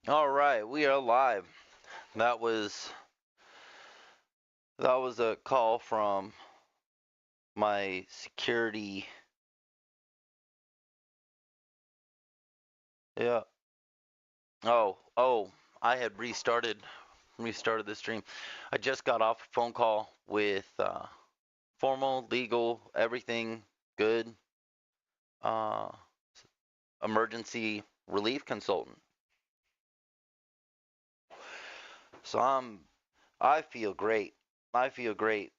All right, we are live. That was that was a call from my security. Yeah. Oh, I had restarted the stream. I just got off a phone call with formal, legal, everything good. Uh, Emergency relief consultant. So I feel great. I feel great.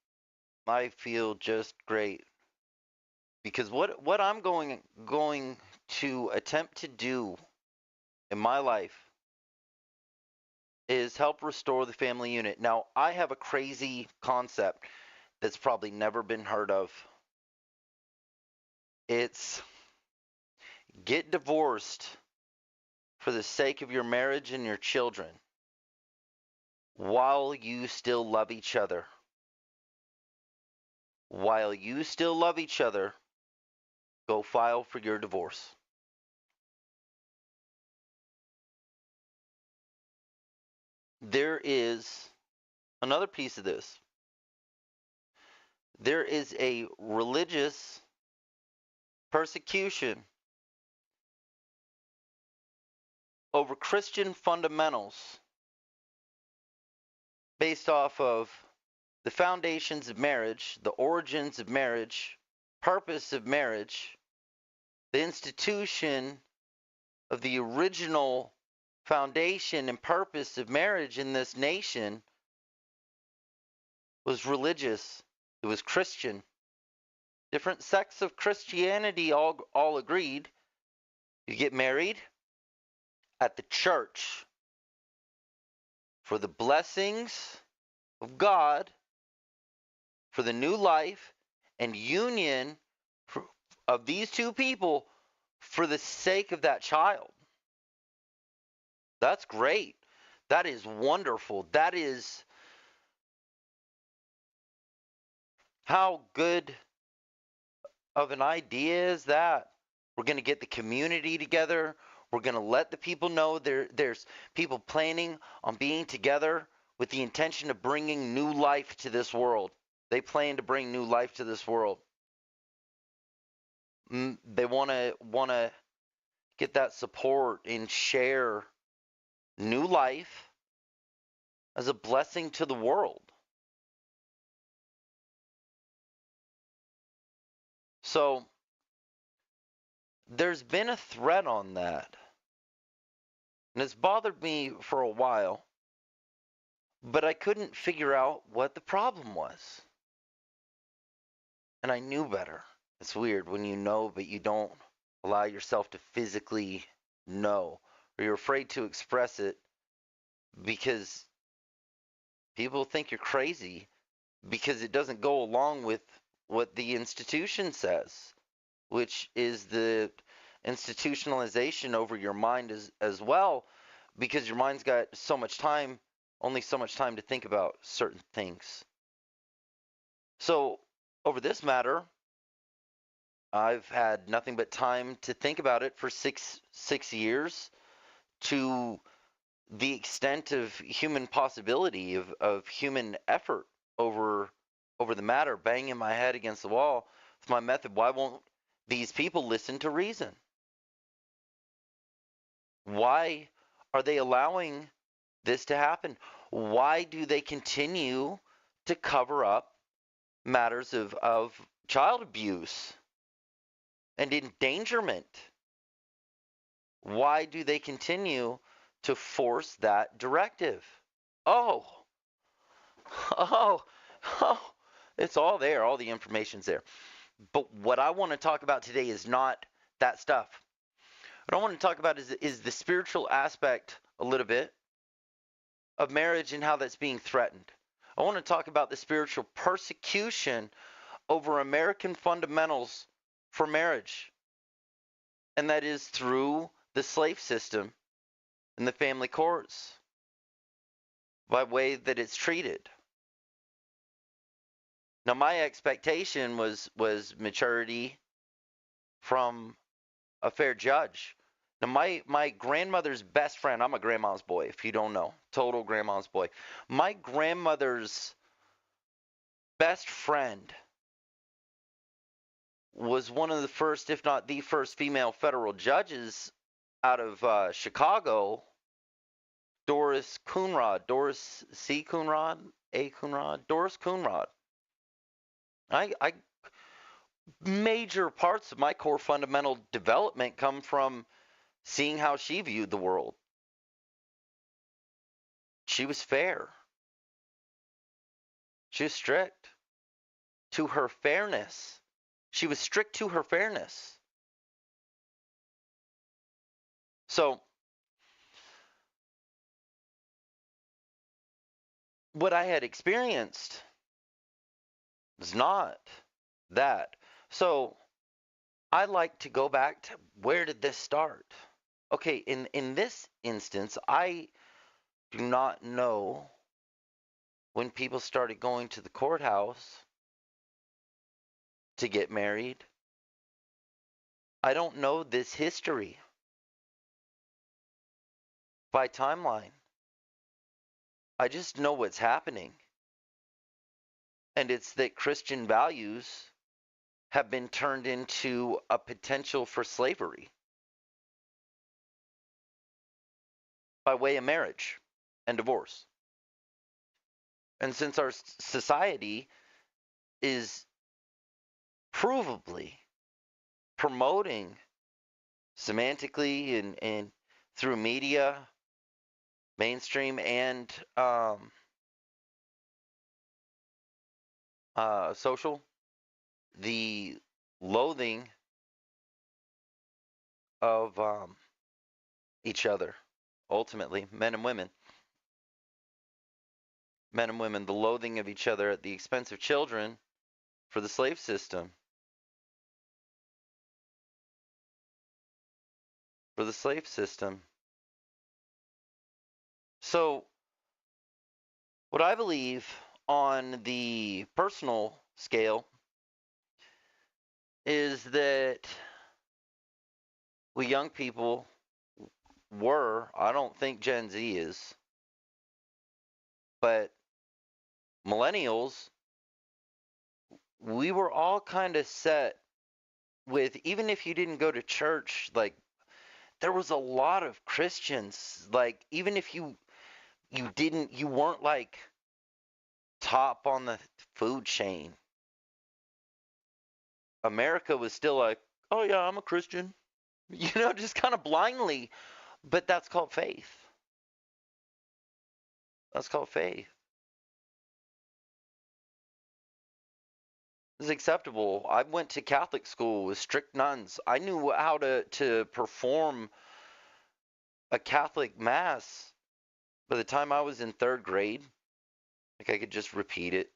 I feel just great because what I'm going to attempt to do in my life is help restore the family unit. Now, I have a crazy concept that's probably never been heard of. It's get divorced for the sake of your marriage and your children while you still love each other. While you still love each other, go file for your divorce. There is another piece of this. There is a religious persecution over Christian fundamentals based off of the foundations of marriage, the origins of marriage, purpose of marriage, the institution of the original foundation and purpose of marriage in this nation was religious. It was Christian. Different sects of Christianity all agreed you get married at the church for the blessings of God, for the new life and union of these two people for the sake of that child. That's great. That is wonderful. That is how good of an idea is that? We're going to get the community together. We're going to let the people know there's people planning on being together with the intention of bringing new life to this world. They plan to bring new life to this world. They want to get that support and share new life as a blessing to the world. So there's been a threat on that, and it's bothered me for a while, but I couldn't figure out what the problem was. And I knew better. It's weird when you know, but you don't allow yourself to physically know, or you're afraid to express it because people think you're crazy because it doesn't go along with what the institution says, which is the institutionalization over your mind as well, because your mind's got so much time, only so much time to think about certain things. So, over this matter, I've had nothing but time to think about it for six years to the extent of human possibility of human effort over over the matter, banging my head against the wall with my method. Why won't these people listen to reason? Why are they allowing this to happen? Why do they continue to cover up matters of child abuse and endangerment? Why do they continue to force that directive? Oh, oh, oh, it's all there. All the information's there. But what I want to talk about today is not that stuff. What I want to talk about is the spiritual aspect a little bit of marriage and how that's being threatened. I want to talk about the spiritual persecution over American fundamentals for marriage, and that is through the slave system and the family courts by way that it's treated. Now, my expectation was maturity from a fair judge. Now, my grandmother's best friend, I'm a grandma's boy, if you don't know, total grandma's boy. My grandmother's best friend was one of the first, if not the first, female federal judges out of Chicago, Doris Coonrod, Doris C. Coonrod, A. Coonrod, Doris Coonrod. I major parts of my core fundamental development come from seeing how she viewed the world. She was fair. She was strict to her fairness. She was strict to her fairness. So, what I had experienced was not that. So, I like to go back to where did this start? Okay, in this instance, I do not know when people started going to the courthouse to get married. I don't know this history by timeline. I just know what's happening. And it's that Christian values have been turned into a potential for slavery by way of marriage and divorce. And since our society is provably promoting semantically and through media, mainstream and social, the loathing of each other, ultimately, men and women, the loathing of each other at the expense of children for the slave system. For the slave system. So, what I believe on the personal scale is that we young people I don't think Gen Z is, but millennials, we were all kind of set with, even if you didn't go to church, like there was a lot of Christians, like even if you weren't like top on the food chain, America was still like, oh yeah, I'm a Christian, just kind of blindly. But that's called faith. That's called faith. It's acceptable. I went to Catholic school with strict nuns. I knew how to perform a Catholic mass by the time I was in third grade. Like I could just repeat it,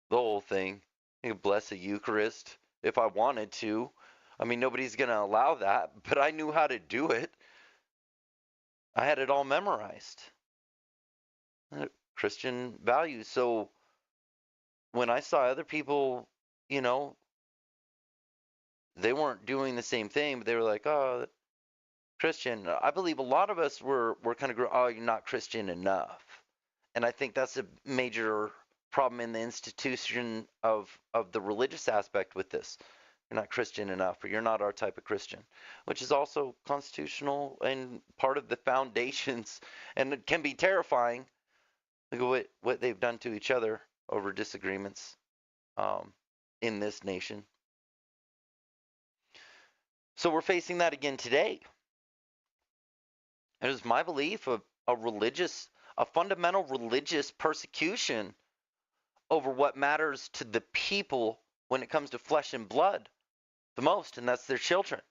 the whole thing. I could bless a Eucharist if I wanted to. I mean, nobody's going to allow that, but I knew how to do it. I had it all memorized. Christian values. So when I saw other people, you know, they weren't doing the same thing, but they were like, oh, Christian. I believe a lot of us were kind of, oh, you're not Christian enough. And I think that's a major problem in the institution of the religious aspect with this. You're not Christian enough, or you're not our type of Christian, which is also constitutional and part of the foundations, and it can be terrifying. Look at what they've done to each other over disagreements in this nation. So we're facing that again today. It is my belief of a fundamental religious persecution over what matters to the people when it comes to flesh and blood the most, and that's their children.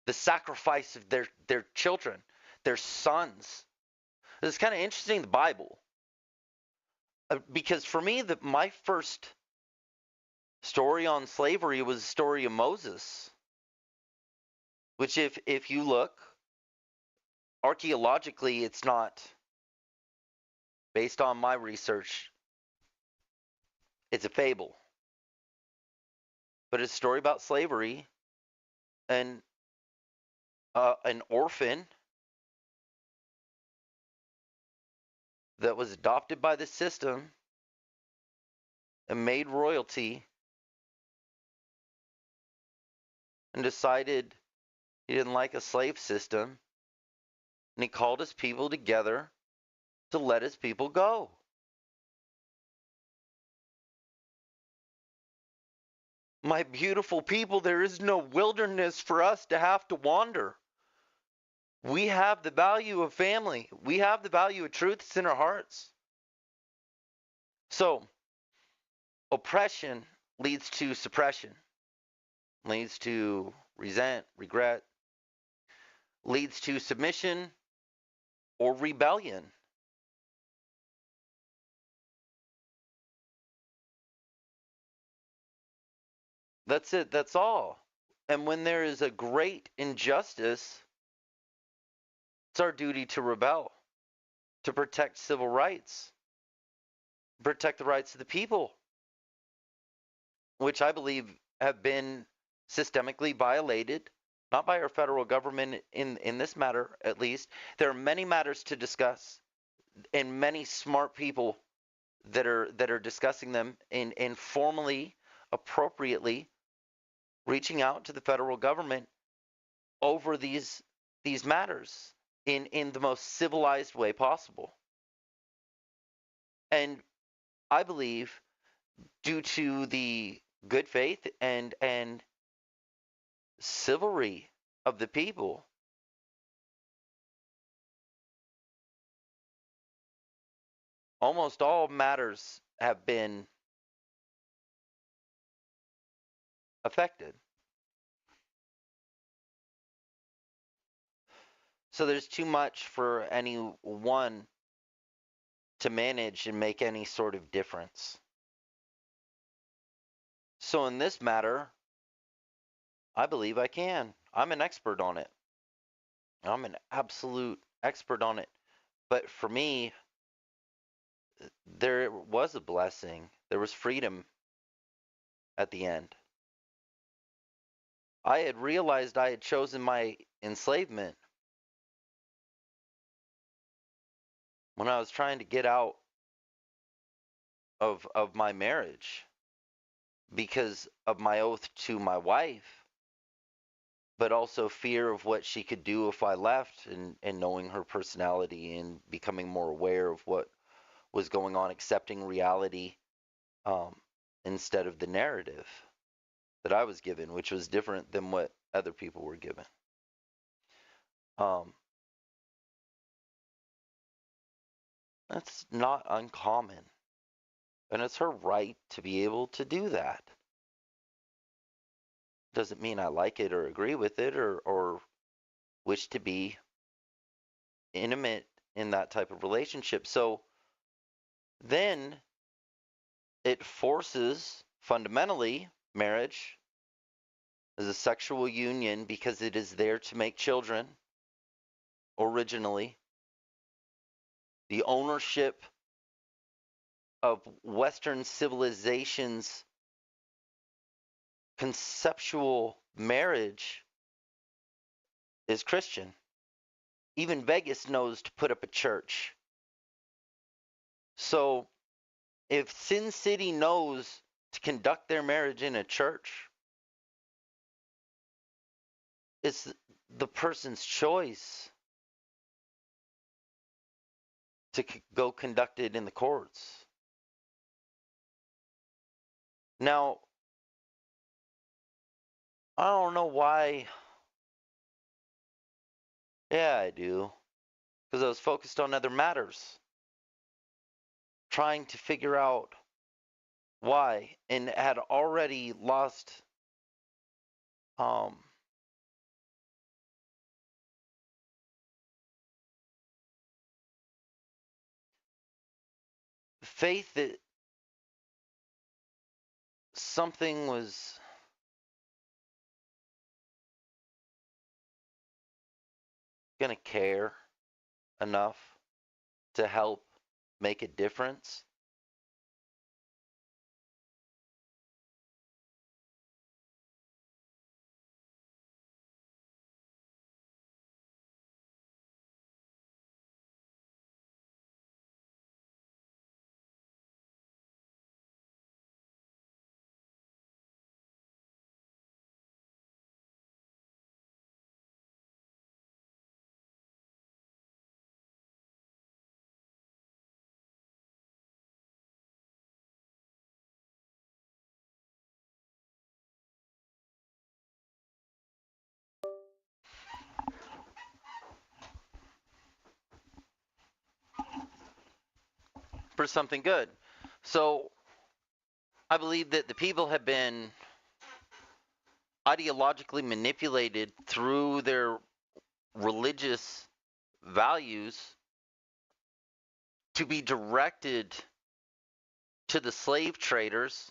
The sacrifice of their children, their sons. It's kind of interesting, the Bible, because for me, my first story on slavery was the story of Moses, which if you look archaeologically, it's not based on my research. It's a fable, but it's a story about slavery, and an orphan that was adopted by the system and made royalty and decided he didn't like a slave system, and he called his people together to let his people go. My beautiful people, there is no wilderness for us to have to wander. We have the value of family. We have the value of truth. It's in our hearts. So, oppression leads to suppression, leads to regret, leads to submission or rebellion. That's it. That's all. And when there is a great injustice, it's our duty to rebel, to protect civil rights, protect the rights of the people, which I believe have been systemically violated, not by our federal government in this matter at least. There are many matters to discuss and many smart people that are discussing them and formally, appropriately reaching out to the federal government over these matters in the most civilized way possible. And I believe due to the good faith and chivalry of the people, almost all matters have been affected. So there's too much for any one to manage and make any sort of difference. So in this matter, I believe I can. I'm an expert on it. I'm an absolute expert on it. But for me, there was a blessing. There was freedom at the end. I had realized I had chosen my enslavement when I was trying to get out of my marriage because of my oath to my wife, but also fear of what she could do if I left, and knowing her personality and becoming more aware of what was going on, accepting reality um, instead of the narrative that I was given, which was different than what other people were given. Um, that's not uncommon, and it's her right to be able to do that. Doesn't mean I like it or agree with it or wish to be intimate in that type of relationship. So then it forces fundamentally marriage as a sexual union because it is there to make children originally. The ownership of Western civilization's conceptual marriage is Christian. Even Vegas knows to put up a church. So if Sin City knows to conduct their marriage in a church, it's the person's choice to go conduct it in the courts. Now, I don't know why. Yeah, I do. Because I was focused on other matters, trying to figure out why, and had already lost um, faith that something was going to care enough to help make a difference. for something good. So I believe that the people have been ideologically manipulated through their religious values to be directed to the slave traders,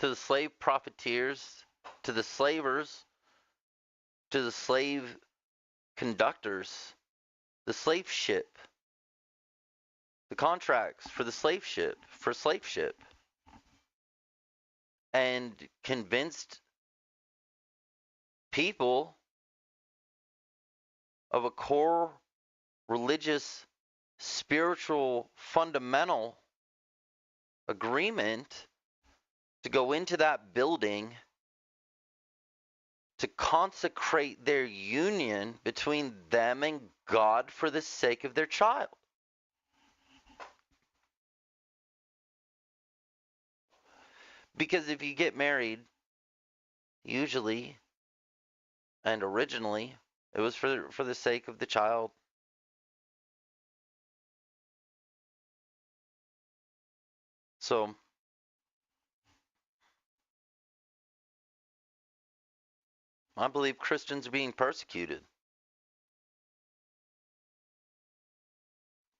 to the slave profiteers, to the slavers, to the slave conductors, the slave ship, the contracts for the slave ship, and convinced people of a core religious, spiritual, fundamental agreement to go into that building to consecrate their union between them and God for the sake of their child. Because if you get married, usually and originally, it was for the sake of the child. So I believe Christians are being persecuted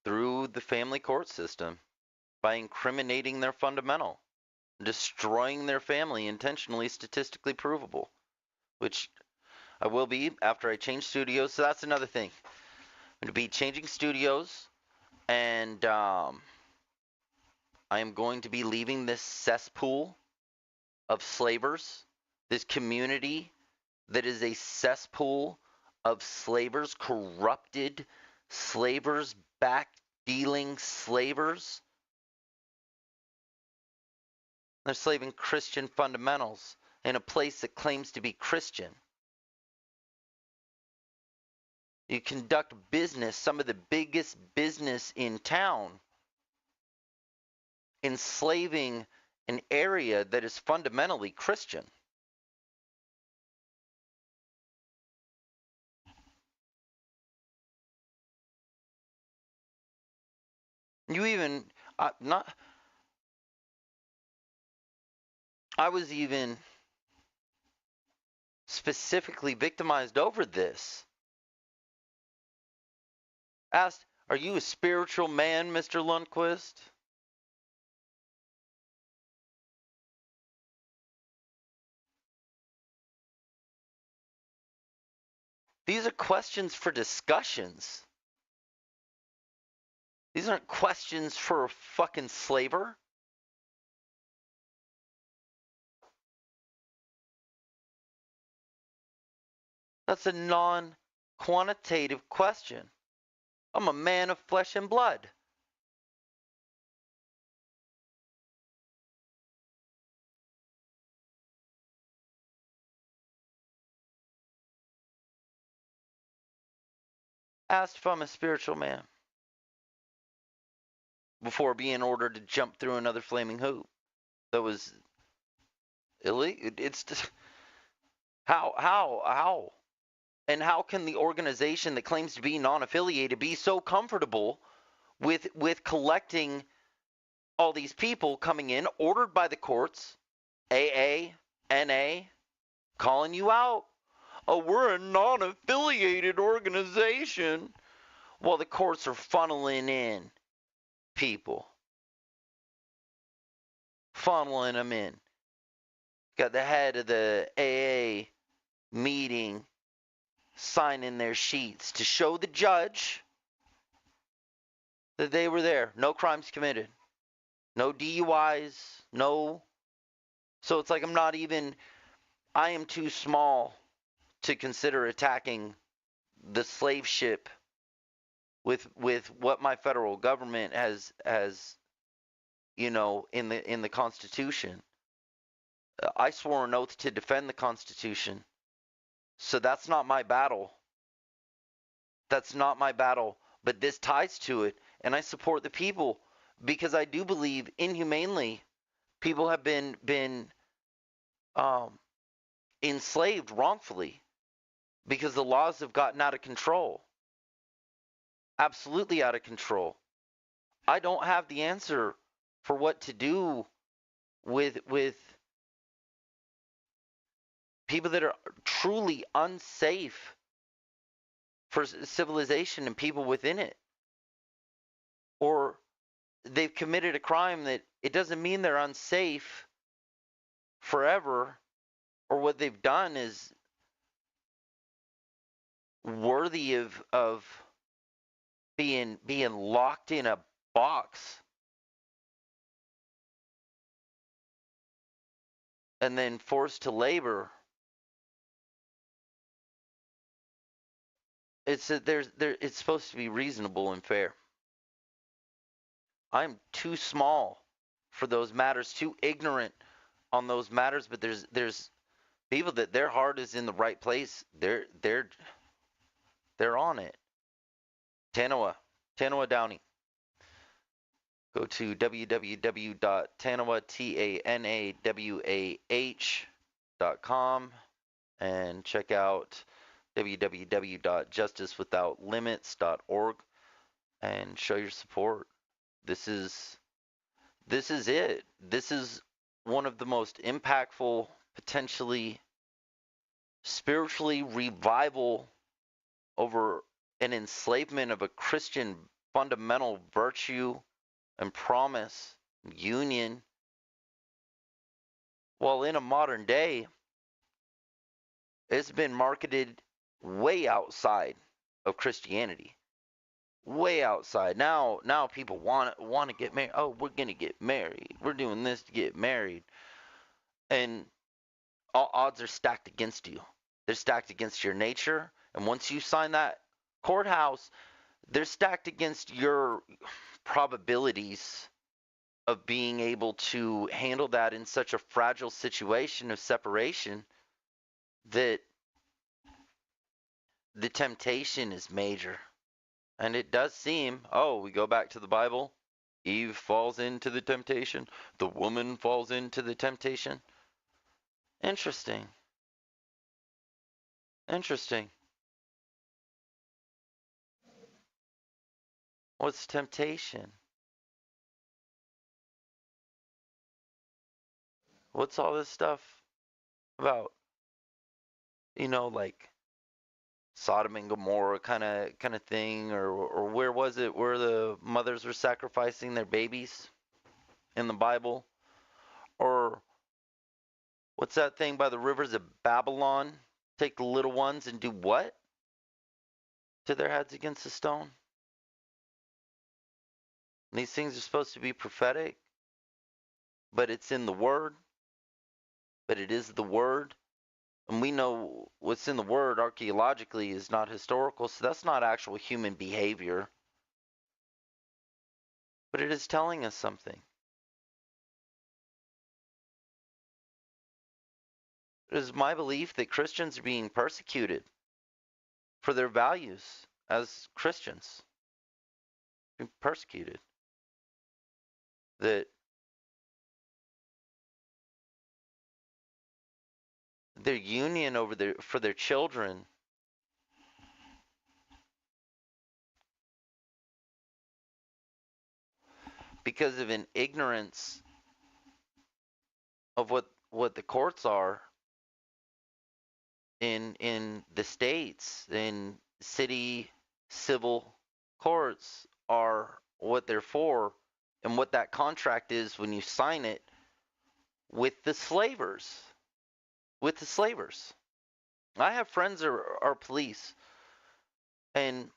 through the family court system by incriminating their fundamental, destroying their family intentionally, statistically provable, which I will be after I change studios. So that's another thing. I'm going to be changing studios, and I am going to be leaving this cesspool of slavers, this community that is a cesspool of slavers, corrupted slavers, back-dealing slavers. They're slaving Christian fundamentals in a place that claims to be Christian. You conduct business, some of the biggest business in town, enslaving an area that is fundamentally Christian. You even not. I was even specifically victimized over this. Asked, "Are you a spiritual man, Mr. Lundquist?" These are questions for discussions. These aren't questions for a fucking slaver. That's a non-quantitative question. I'm a man of flesh and blood. Asked if I'm a spiritual man before being ordered to jump through another flaming hoop. That was illegal. It's just, how? And how can the organization that claims to be non-affiliated be so comfortable with collecting all these people coming in, ordered by the courts, AA, NA, calling you out? Oh, we're a non-affiliated organization. While the courts are funneling in people. Funneling them in. Got the head of the AA meeting signing their sheets to show the judge that they were there. No crimes committed. No DUIs. No. So it's like I am too small to consider attacking the slave ship with what my federal government has in the Constitution. I swore an oath to defend the Constitution. So that's not my battle. That's not my battle. But this ties to it, and I support the people because I do believe inhumanely people have been enslaved wrongfully because the laws have gotten out of control. absolutely out of control. I don't have the answer for what to do with people that are truly unsafe for civilization and people within it. Or they've committed a crime that it doesn't mean they're unsafe forever, or what they've done is worthy of being locked in a box and then forced to labor. It's that it's supposed to be reasonable and fair. I'm too small for those matters, too ignorant on those matters, but there's people that their heart is in the right place. They're on it. Tanawa Downey. Go to www.tanawah.com and check out www.justicewithoutlimits.org and show your support. This is it. This is one of the most impactful, potentially spiritually revival over an enslavement of a Christian fundamental virtue and promise, union, while in a modern day, it's been marketed way outside of Christianity. Way outside. Now people want to get married. Oh, we're gonna get married. We're doing this to get married. And all odds are stacked against you. They're stacked against your nature. And once you sign that courthouse, they're stacked against your probabilities of being able to handle that in such a fragile situation of separation that the temptation is major. And it does seem, we go back to the Bible. Eve falls into the temptation. The woman falls into the temptation. Interesting. Interesting. What's temptation? What's all this stuff about? Like Sodom and Gomorrah kind of thing, or where was it where the mothers were sacrificing their babies in the Bible? Or what's that thing by the rivers of Babylon? Take the little ones and do what to their heads against a stone? And these things are supposed to be prophetic, but it's in the Word. But it is the Word. And we know what's in the Word archaeologically is not historical, so that's not actual human behavior. But it is telling us something. It is my belief that Christians are being persecuted for their values as Christians. Being persecuted. That their union for their children because of an ignorance of what the courts are in the states, in city civil courts are what they're for, and what that contract is when you sign it with the slavers. With the slavers. I have friends who are police, and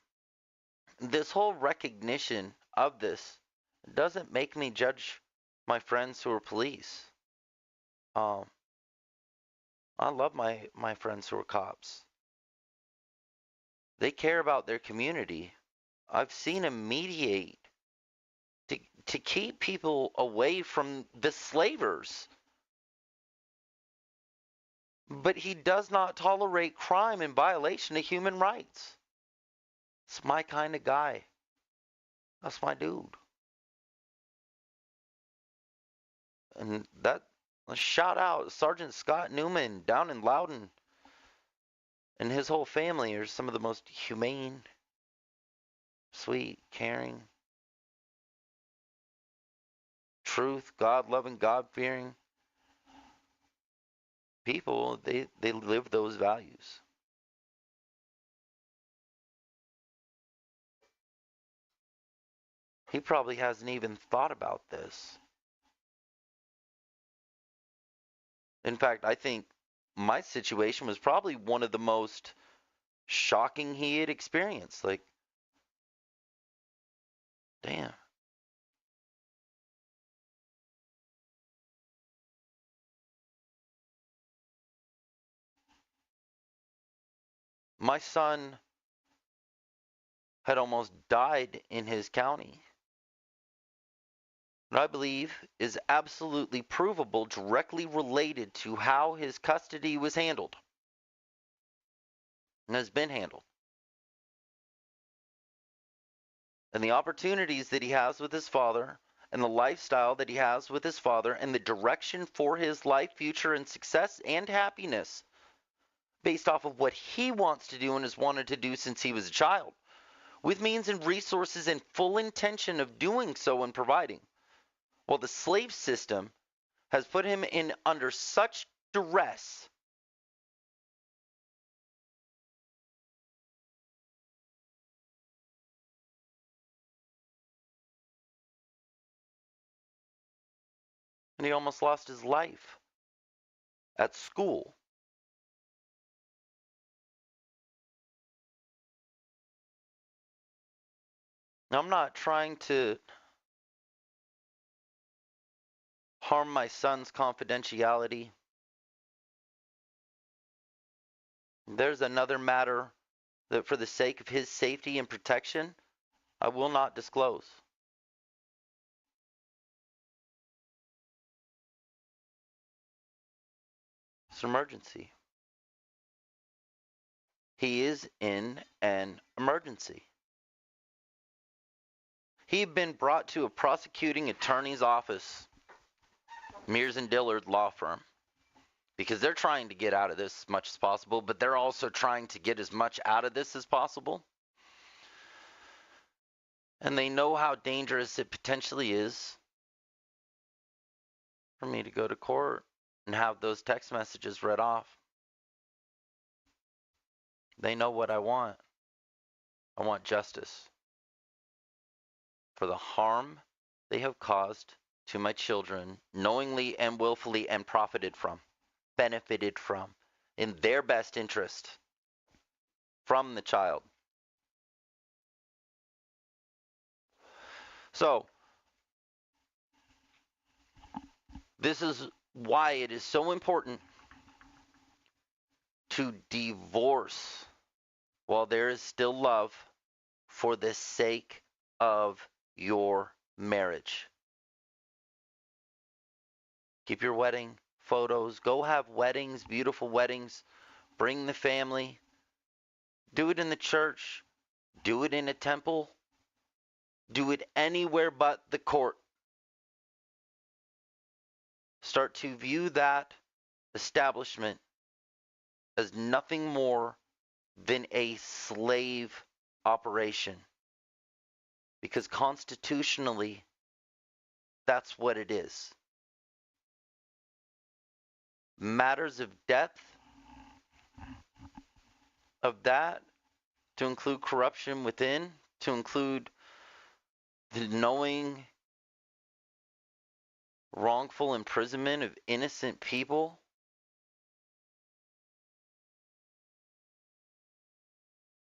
this whole recognition of this doesn't make me judge my friends who are police. Um, I love my friends who are cops. They care about their community. I've seen him mediate to keep people away from the slavers. But he does not tolerate crime and violation of human rights. It's my kind of guy. That's my dude. And that shout out Sergeant Scott Newman down in Loudon and his whole family are some of the most humane sweet, caring, truth, God-loving, God-fearing people, they live those values. He probably hasn't even thought about this. In fact, I think my situation was probably one of the most shocking he had experienced. Like, damn. My son had almost died in his county. What I believe is absolutely provable, directly related to how his custody was handled and has been handled. And the opportunities that he has with his father, and the lifestyle that he has with his father, and the direction for his life, future, and success and happiness based off of what he wants to do and has wanted to do since he was a child, with means and resources and full intention of doing so and providing. While the slave system has put him in under such duress and he almost lost his life at school. Now, I'm not trying to harm my son's confidentiality. There's another matter that, for the sake of his safety and protection, I will not disclose. It's an emergency. He is in an emergency. He had been brought to a prosecuting attorney's office, Mears and Dillard law firm, because they're trying to get out of this as much as possible, but they're also trying to get as much out of this as possible. And they know how dangerous it potentially is for me to go to court and have those text messages read off. They know what I want. I want justice for the harm they have caused to my children, knowingly and willfully, and benefited from, in their best interest, from the child. So, this is why it is so important to divorce while there is still love, for the sake of your marriage. Keep your wedding photos. Go have weddings, beautiful weddings. Bring the family. Do it in the church. Do it in a temple. Do it anywhere but the court. Start to view that establishment as nothing more than a slave operation. Because constitutionally, that's what it is. Matters of depth of that, to include corruption within, to include the knowing wrongful imprisonment of innocent people,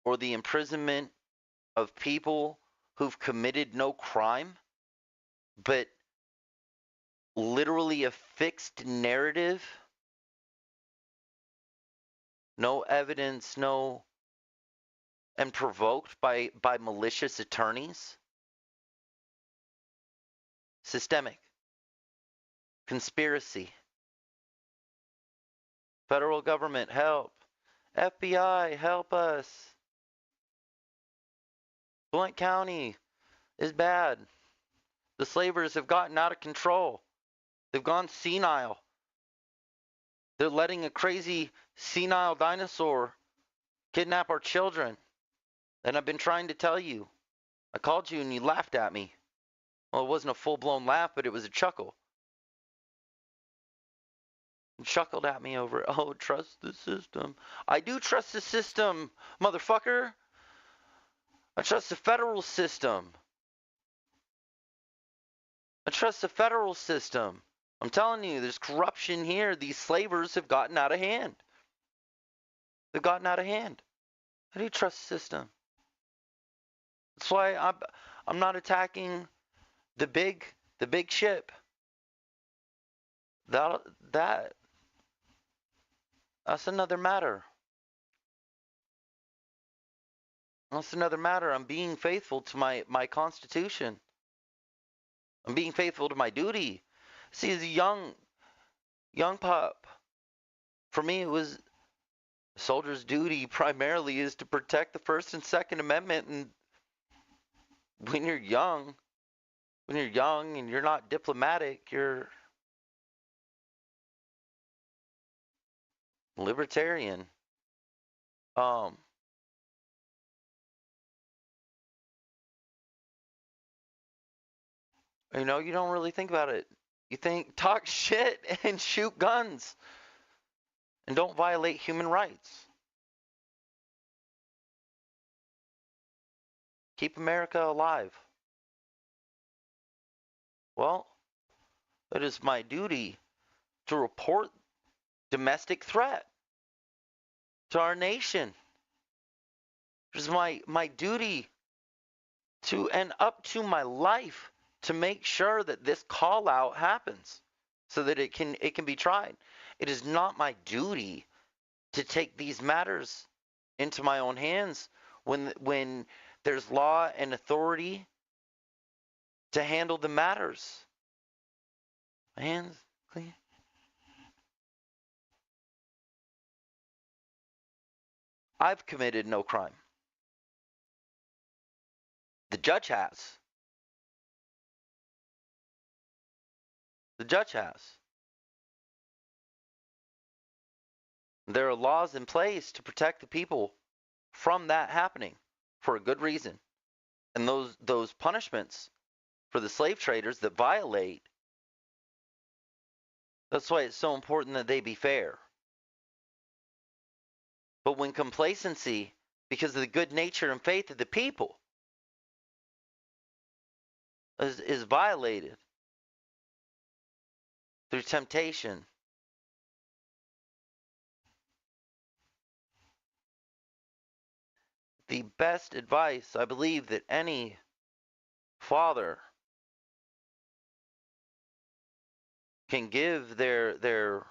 or the imprisonment of people who've committed no crime, but literally a fixed narrative, no evidence, and provoked by malicious attorneys. Systemic. Conspiracy. Federal government, help. FBI, help us. Blount County is bad. The slavers have gotten out of control. They've gone senile. They're letting a crazy senile dinosaur kidnap our children. And I've been trying to tell you, I called you and you laughed at me. Well, it wasn't a full-blown laugh, but it was a chuckle. You chuckled at me over, oh, trust the system. I do trust the system, motherfucker. I trust the federal system. I trust the federal system. I'm telling you, there's corruption here. These slavers have gotten out of hand. They've gotten out of hand. I do trust the system. That's why I'm not attacking the big ship. That's another matter. That's another matter. I'm being faithful to my constitution. I'm being faithful to my duty. See, as a young pup, for me it was a soldier's duty primarily is to protect the First and Second Amendment. And when you're young and you're not diplomatic, you're libertarian. You know, you don't really think about it. You think talk shit and shoot guns and don't violate human rights. Keep America alive. Well, it is my duty to report domestic threat to our nation. It is my duty to and up to my life to make sure that this call out happens so that it can be tried. It is not my duty to take these matters into my own hands when there's law and authority to handle the matters. My hands clean. I've committed no crime. The judge has. The judge has. There are laws in place to protect the people from that happening for a good reason. And those punishments for the slave traders that violate, that's why it's so important that they be fair. But when complacency, because of the good nature and faith of the people, is violated through temptation, the best advice I believe that any father can give their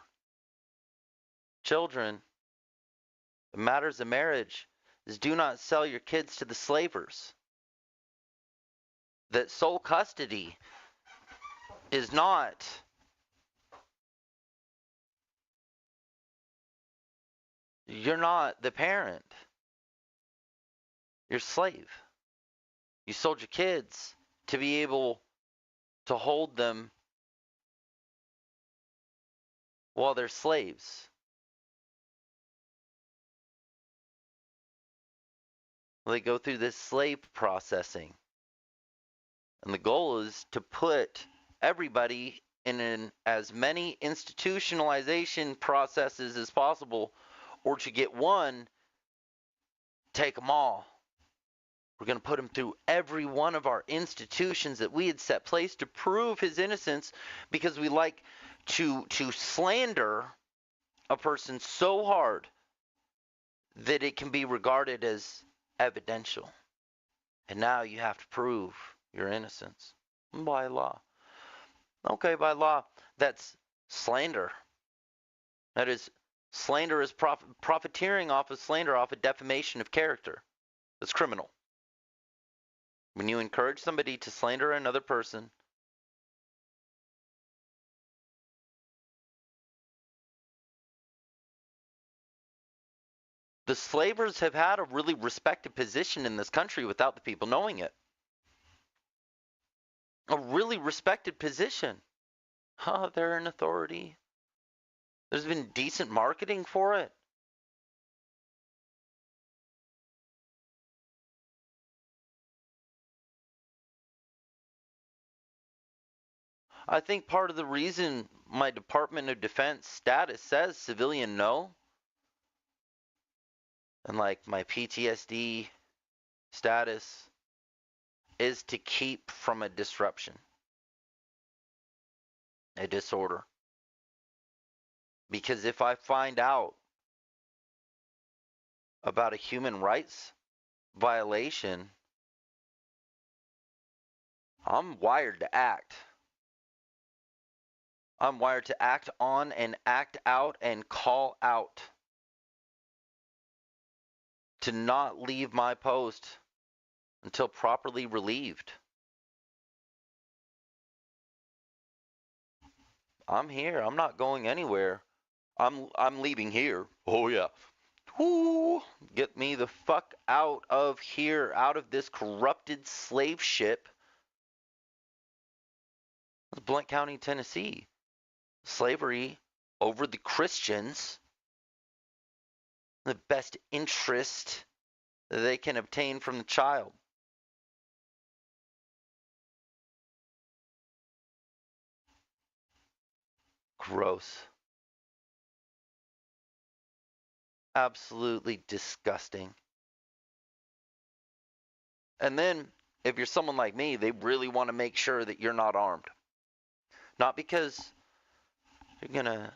children in matters of marriage is do not sell your kids to the slavers. That sole custody is not you're not the parent. You're a slave. You sold your kids to be able to hold them while they're slaves. They go through this slave processing. And the goal is to put everybody in as many institutionalization processes as possible, or to get one, take them all. We're going to put him through every one of our institutions that we had set place to prove his innocence, because we like to slander a person so hard that it can be regarded as evidential. And now you have to prove your innocence by law. Okay, by law, that's slander. That is, slander is profiteering off of slander, off of defamation of character. That's criminal. When you encourage somebody to slander another person, the slavers have had a really respected position in this country without the people knowing it. A really respected position. They're an authority. There's been decent marketing for it. I think part of the reason my Department of Defense status says civilian no, and like my PTSD status, is to keep from a disruption, a disorder. Because if I find out about a human rights violation, I'm wired to act. I'm wired to act on and act out and call out. To not leave my post until properly relieved. I'm here. I'm not going anywhere. I'm leaving here. Oh yeah. Whoo! Get me the fuck out of here, out of this corrupted slave ship. Blount County, Tennessee. Slavery over the Christians. The best interest that they can obtain from the child. Gross. Absolutely disgusting. And then, if you're someone like me, they really want to make sure that you're not armed. Not because you're gonna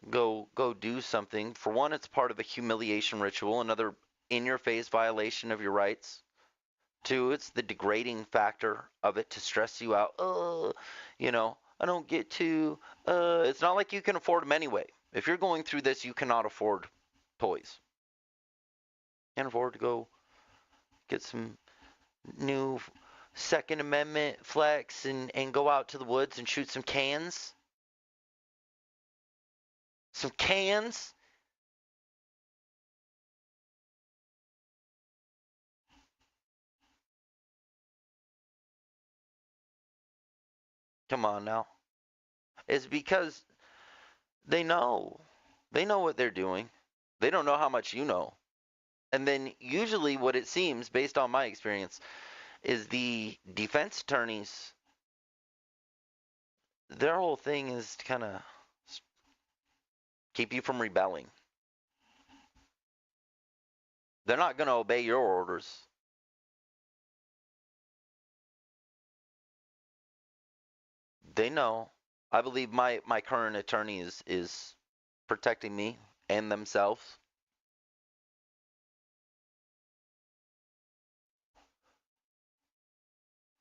go do something. For one, it's part of a humiliation ritual, another in-your-face violation of your rights. Two, it's the degrading factor of it to stress you out. I don't get to. It's not like you can afford them anyway. If you're going through this, you cannot afford toys. Can't afford to go get some new Second Amendment flex and go out to the woods and shoot some cans. Some cans. Come on now. It's because they know. They know what they're doing. They don't know how much you know. And then usually what it seems, based on my experience, is the defense attorneys, their whole thing is to kind of keep you from rebelling. They're not going to obey your orders. They know. I believe my current attorney is protecting me and themselves.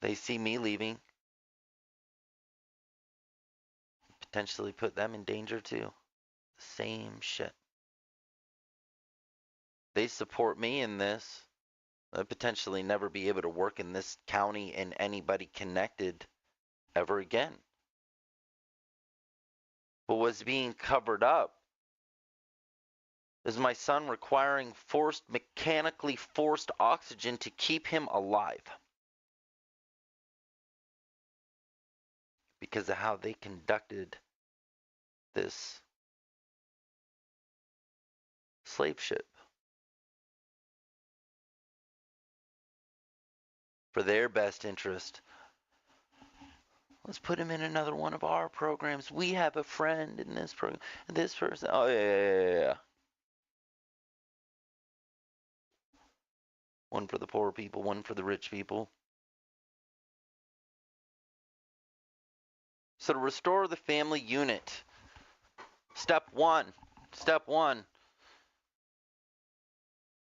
They see me leaving, potentially put them in danger too. Same shit. They support me in this. I'll potentially never be able to work in this county and anybody connected ever again. But what's being covered up is my son requiring mechanically forced oxygen to keep him alive. Because of how they conducted this slave ship. For their best interest. Let's put him in another one of our programs. We have a friend in this program. This person. Oh, yeah. One for the poor people, one for the rich people. So to restore the family unit, step one,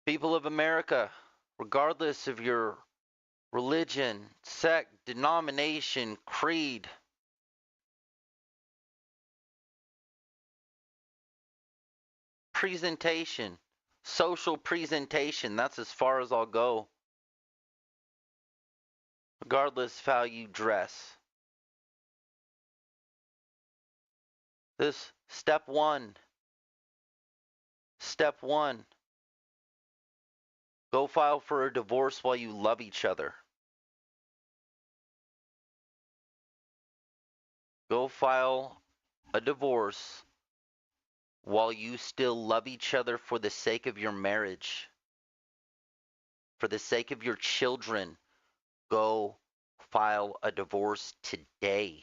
people of America, regardless of your religion, sect, denomination, creed, presentation, social presentation, that's as far as I'll go. Regardless of how you dress. This step one, go file for a divorce while you love each other. Go file a divorce while you still love each other for the sake of your marriage, for the sake of your children. Go file a divorce today.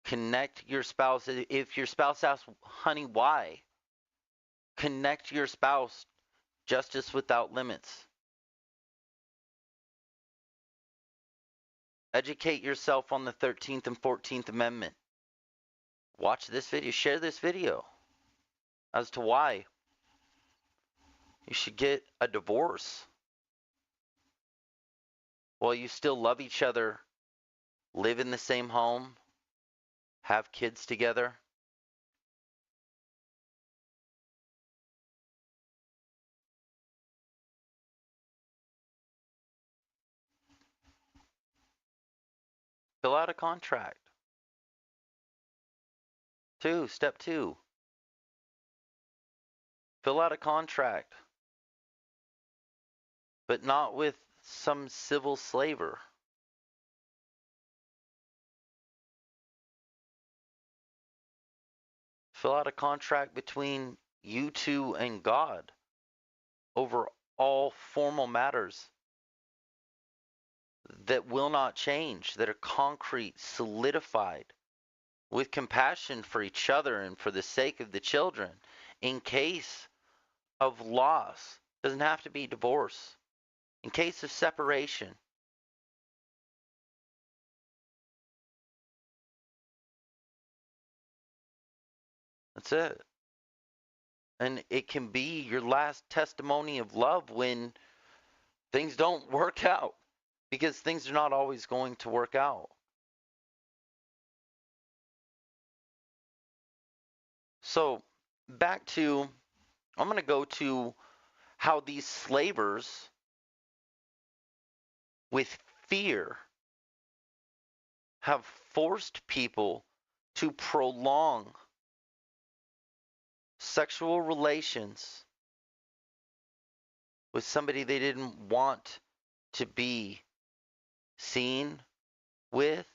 Connect your spouse. If your spouse asks, honey, why? Connect your spouse. Justice without limits. Educate yourself on the 13th and 14th Amendment. Watch this video. Share this video as to why you should get a divorce while you still love each other, live in the same home, have kids together. Fill out a contract. Step two, fill out a contract, but not with some civil slaver. Fill out a contract between you two and God over all formal matters that will not change, that are concrete, solidified, with compassion for each other and for the sake of the children. In case of loss, doesn't have to be divorce. In case of separation, that's it. And it can be your last testimony of love when things don't work out, because things are not always going to work out. So back to, I'm going to go to how these slavers with fear have forced people to prolong sexual relations with somebody they didn't want to be seen with,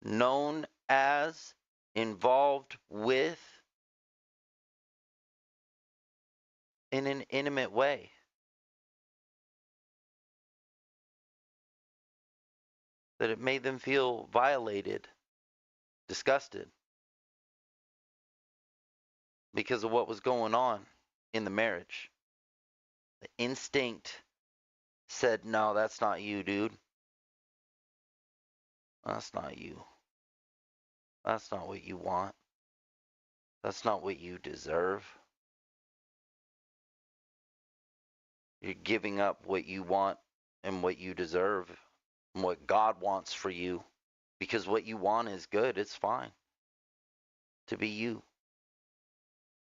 known as, involved with, in an intimate way. That it made them feel violated, disgusted, because of what was going on in the marriage. The instinct said, no, that's not you, dude. That's not you. That's not what you want. That's not what you deserve. You're giving up what you want and what you deserve and what God wants for you, because what you want is good. It's fine to be you.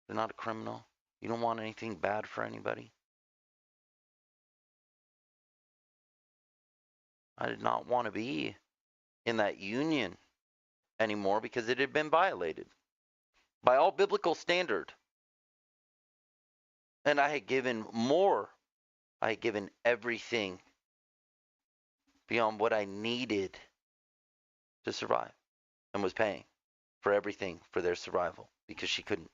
You're not a criminal. You don't want anything bad for anybody. I did not want to be in that union anymore because it had been violated by all biblical standard. And I had given more. I had given everything beyond what I needed to survive, and was paying for everything for their survival because she couldn't.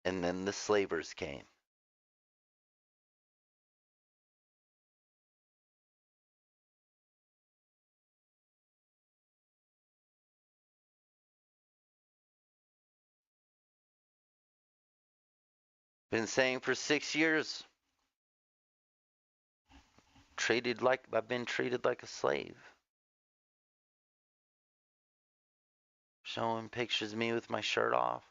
And then the slavers came. Been saying for 6 years, I've been treated like a slave. Showing pictures of me with my shirt off.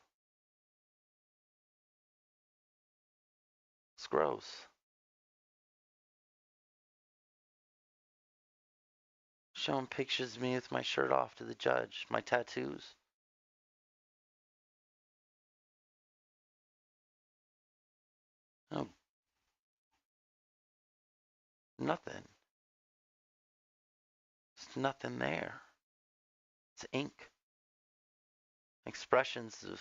It's gross. Showing pictures of me with my shirt off to the judge, my tattoos. No, nothing. There's nothing there. It's ink. Expressions of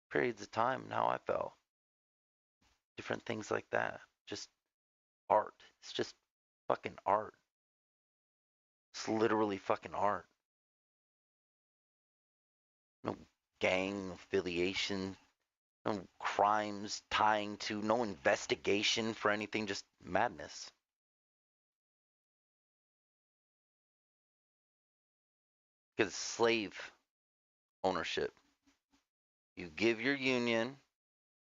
periods of time and how I felt. Different things like that. Just art. It's just fucking art. It's literally fucking art. No gang affiliation. No crimes tying to, no investigation for anything, just madness. Because slave ownership. You give your union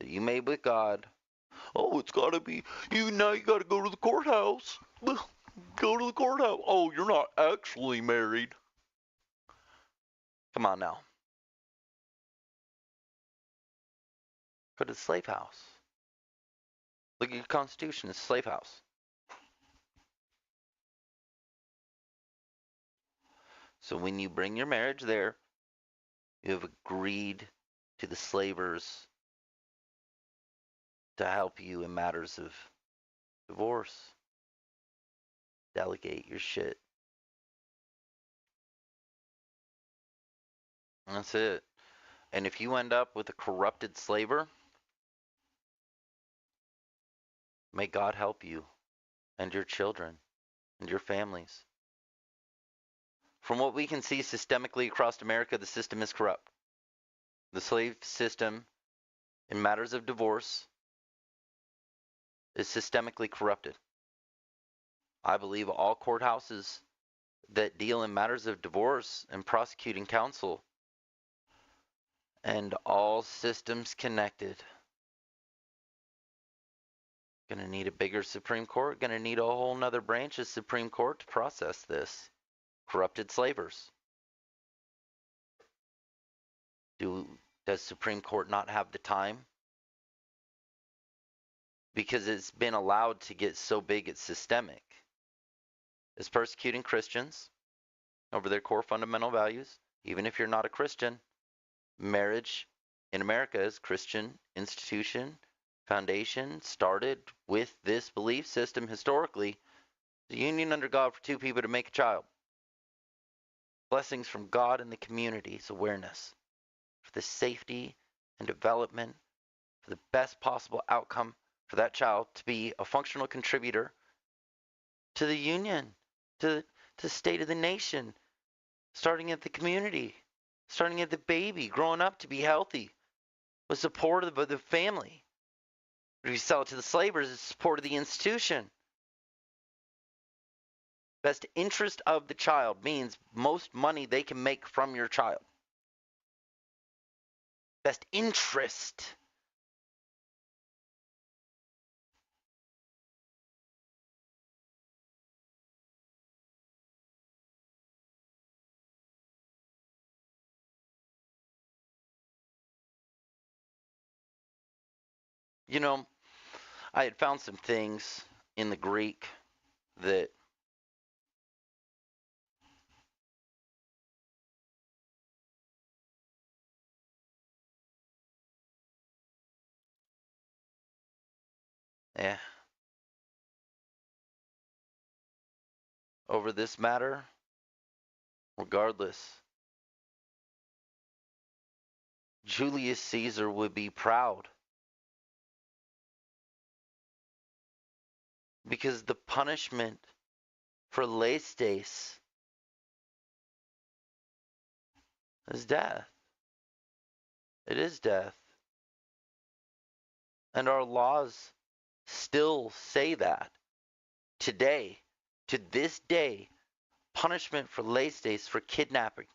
that you made with God. Oh, it's got to be, now you got to go to the courthouse. Go to the courthouse. Oh, you're not actually married. Come on now. Go to the slave house. Look at your Constitution. It's a slave house. So when you bring your marriage there, you have agreed to the slavers to help you in matters of divorce. Delegate your shit. That's it. And if you end up with a corrupted slaver, may God help you and your children and your families. From what we can see systemically across America, the system is corrupt. The slave system, in matters of divorce, is systemically corrupted. I believe all courthouses that deal in matters of divorce and prosecuting counsel and all systems connected. Gonna need a bigger Supreme Court, gonna need a whole nother branch of Supreme Court to process this. Corrupted slavers. Does Supreme Court not have the time? Because it's been allowed to get so big it's systemic. It's persecuting Christians over their core fundamental values. Even if you're not a Christian, marriage in America is Christian institution, foundation, started with this belief system historically. The union under God for two people to make a child. Blessings from God and the community's awareness for the safety and development, for the best possible outcome for that child to be a functional contributor to the union, to the state of the nation, starting at the community, starting at the baby, growing up to be healthy, with support of the family. If you sell it to the slavers, it's support of the institution. Best interest of the child means most money they can make from your child. Best interest. You know, I had found some things in the Greek that eh, over this matter, regardless, Julius Caesar would be proud because the punishment for Laestes is death. It is death. And our laws still say that today, to this day, punishment for Laestes for kidnapping,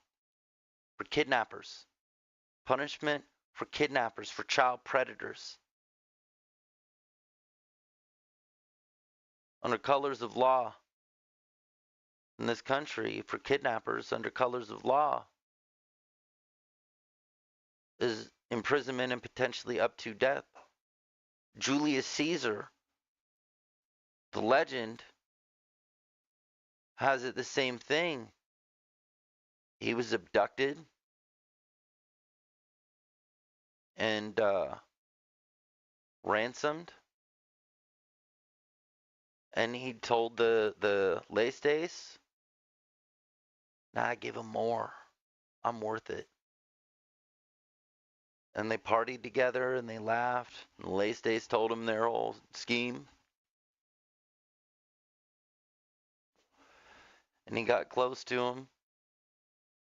for kidnappers, punishment for kidnappers, for child predators, under colors of law in this country, for kidnappers under colors of law, is imprisonment and potentially up to death. Julius Caesar, the legend, has it the same thing. He was abducted and ransomed, and he told the Laestes, "Nah, give him more. I'm worth it." And they partied together and they laughed. And Laestes told him their whole scheme, and he got close to him,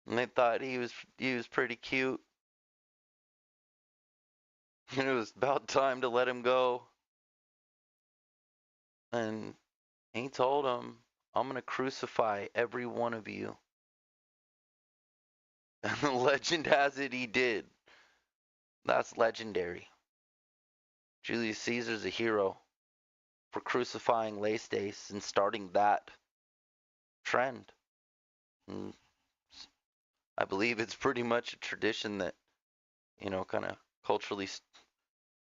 and they thought he was pretty cute. And it was about time to let him go. And he told him, I'm going to crucify every one of you. And the legend has it he did. That's legendary. Julius Caesar's a hero for crucifying Laestace and starting that trend. And I believe it's pretty much a tradition that, kind of culturally,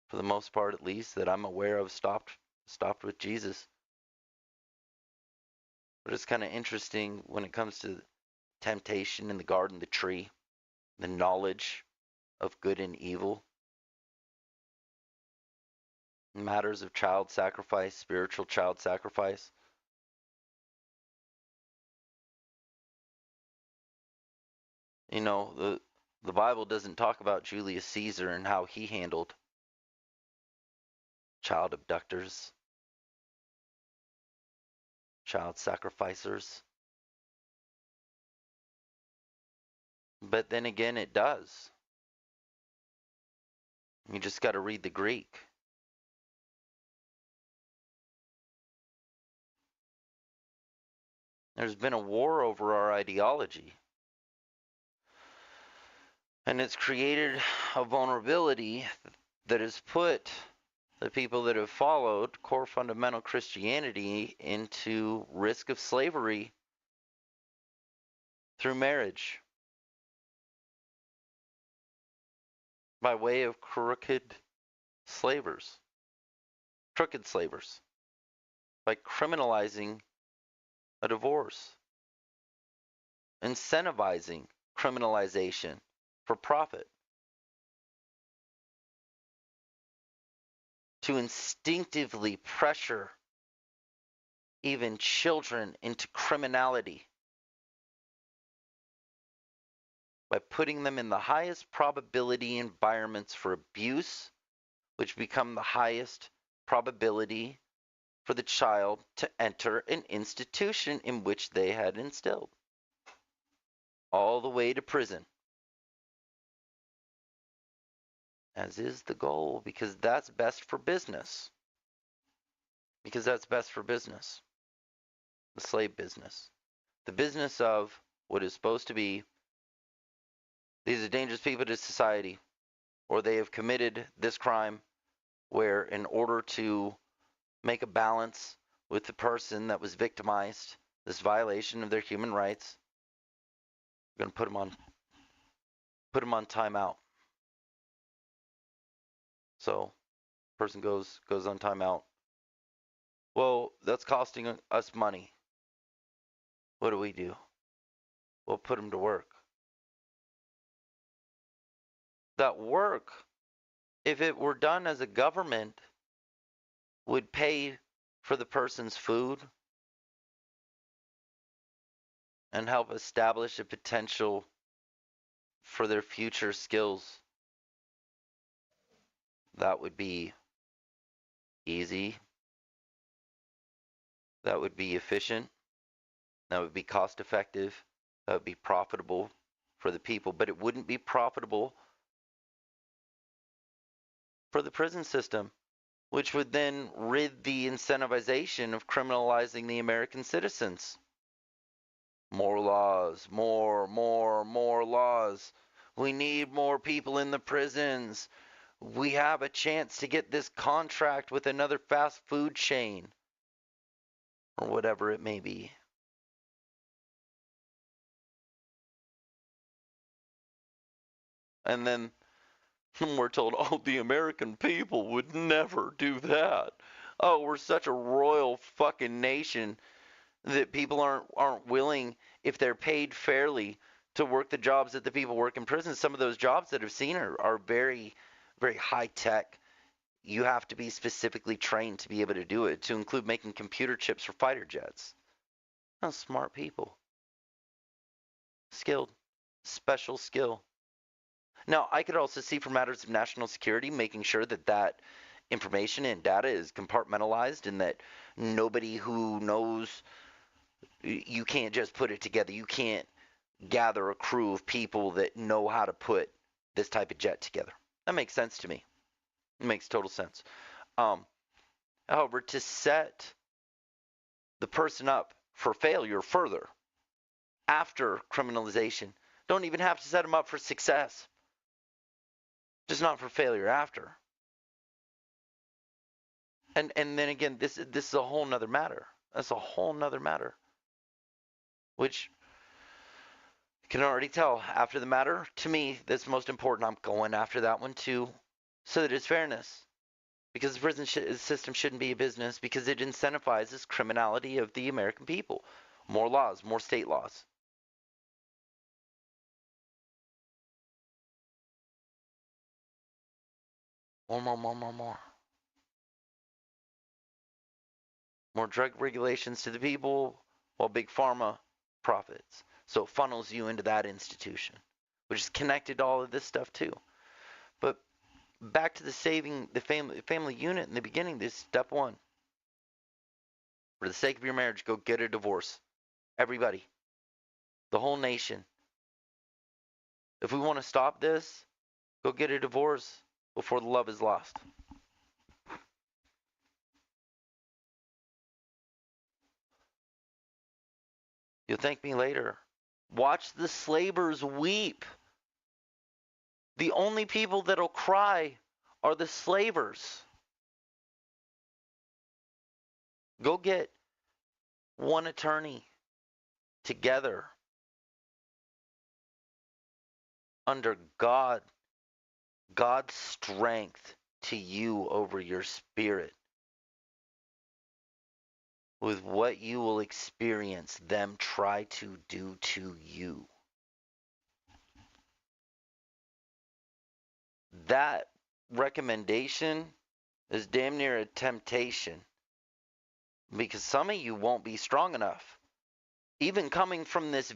for the most part at least, that I'm aware of, stopped with Jesus. But it's kind of interesting when it comes to temptation in the garden, the tree, the knowledge of good and evil, matters of child sacrifice, spiritual child sacrifice. The Bible doesn't talk about Julius Caesar and how he handled child abductors, child sacrificers. But then again, it does. You just got to read the Greek. There's been a war over our ideology. And it's created a vulnerability that has put the people that have followed core fundamental Christianity into risk of slavery through marriage by way of crooked slavers, by criminalizing a divorce, incentivizing criminalization for profit, to instinctively pressure even children into criminality by putting them in the highest probability environments for abuse, which become the highest probability for the child to enter an institution in which they had instilled, all the way to prison, as is the goal, because that's best for business. The slave business. The business of what is supposed to be, these are dangerous people to society, or they have committed this crime where, in order to make a balance with the person that was victimized, this violation of their human rights, we're going to put them on timeout. So, person goes on timeout. Well, that's costing us money. What do? We'll put them to work. That work, if it were done as a government, would pay for the person's food and help establish a potential for their future skills. That would be easy. That would be efficient. That would be cost effective. That would be profitable for the people, but it wouldn't be profitable for the prison system, which would then rid the incentivization of criminalizing the American citizens. More laws, more laws. We need more people in the prisons. We have a chance to get this contract with another fast food chain, or whatever it may be. And then we're told, oh, the American people would never do that. Oh, we're such a royal fucking nation that people aren't willing, if they're paid fairly, to work the jobs that the people work in prison. Some of those jobs that I've seen are very, very high tech. You have to be specifically trained to be able to do it, to include making computer chips for fighter jets. Oh, smart people. Skilled. Special skill. Now, I could also see for matters of national security, making sure that that information and data is compartmentalized and that nobody who knows, you can't just put it together. You can't gather a crew of people that know how to put this type of jet together. That makes sense to me. It makes total sense. However, to set the person up for failure further after criminalization, don't even have to set them up for success, just not for failure after. And then again, this is a whole nother matter. That's a whole nother matter, which you can already tell after the matter. To me, that's most important. I'm going after that one too, so that it's fairness. Because the prison system shouldn't be a business, because it incentivizes criminality of the American people. More laws, more state laws. More. More drug regulations to the people, while big pharma profits. So it funnels you into that institution, which is connected to all of this stuff too. But back to the saving the family unit in the beginning, this is step one. For the sake of your marriage, go get a divorce. Everybody. The whole nation. If we want to stop this, go get a divorce before the love is lost. You'll thank me later. Watch the slavers weep. The only people that'll cry are the slavers. Go get one attorney together under God's strength to you over your spirit. With what you will experience them try to do to you. That recommendation is damn near a temptation, because some of you won't be strong enough. Even coming from this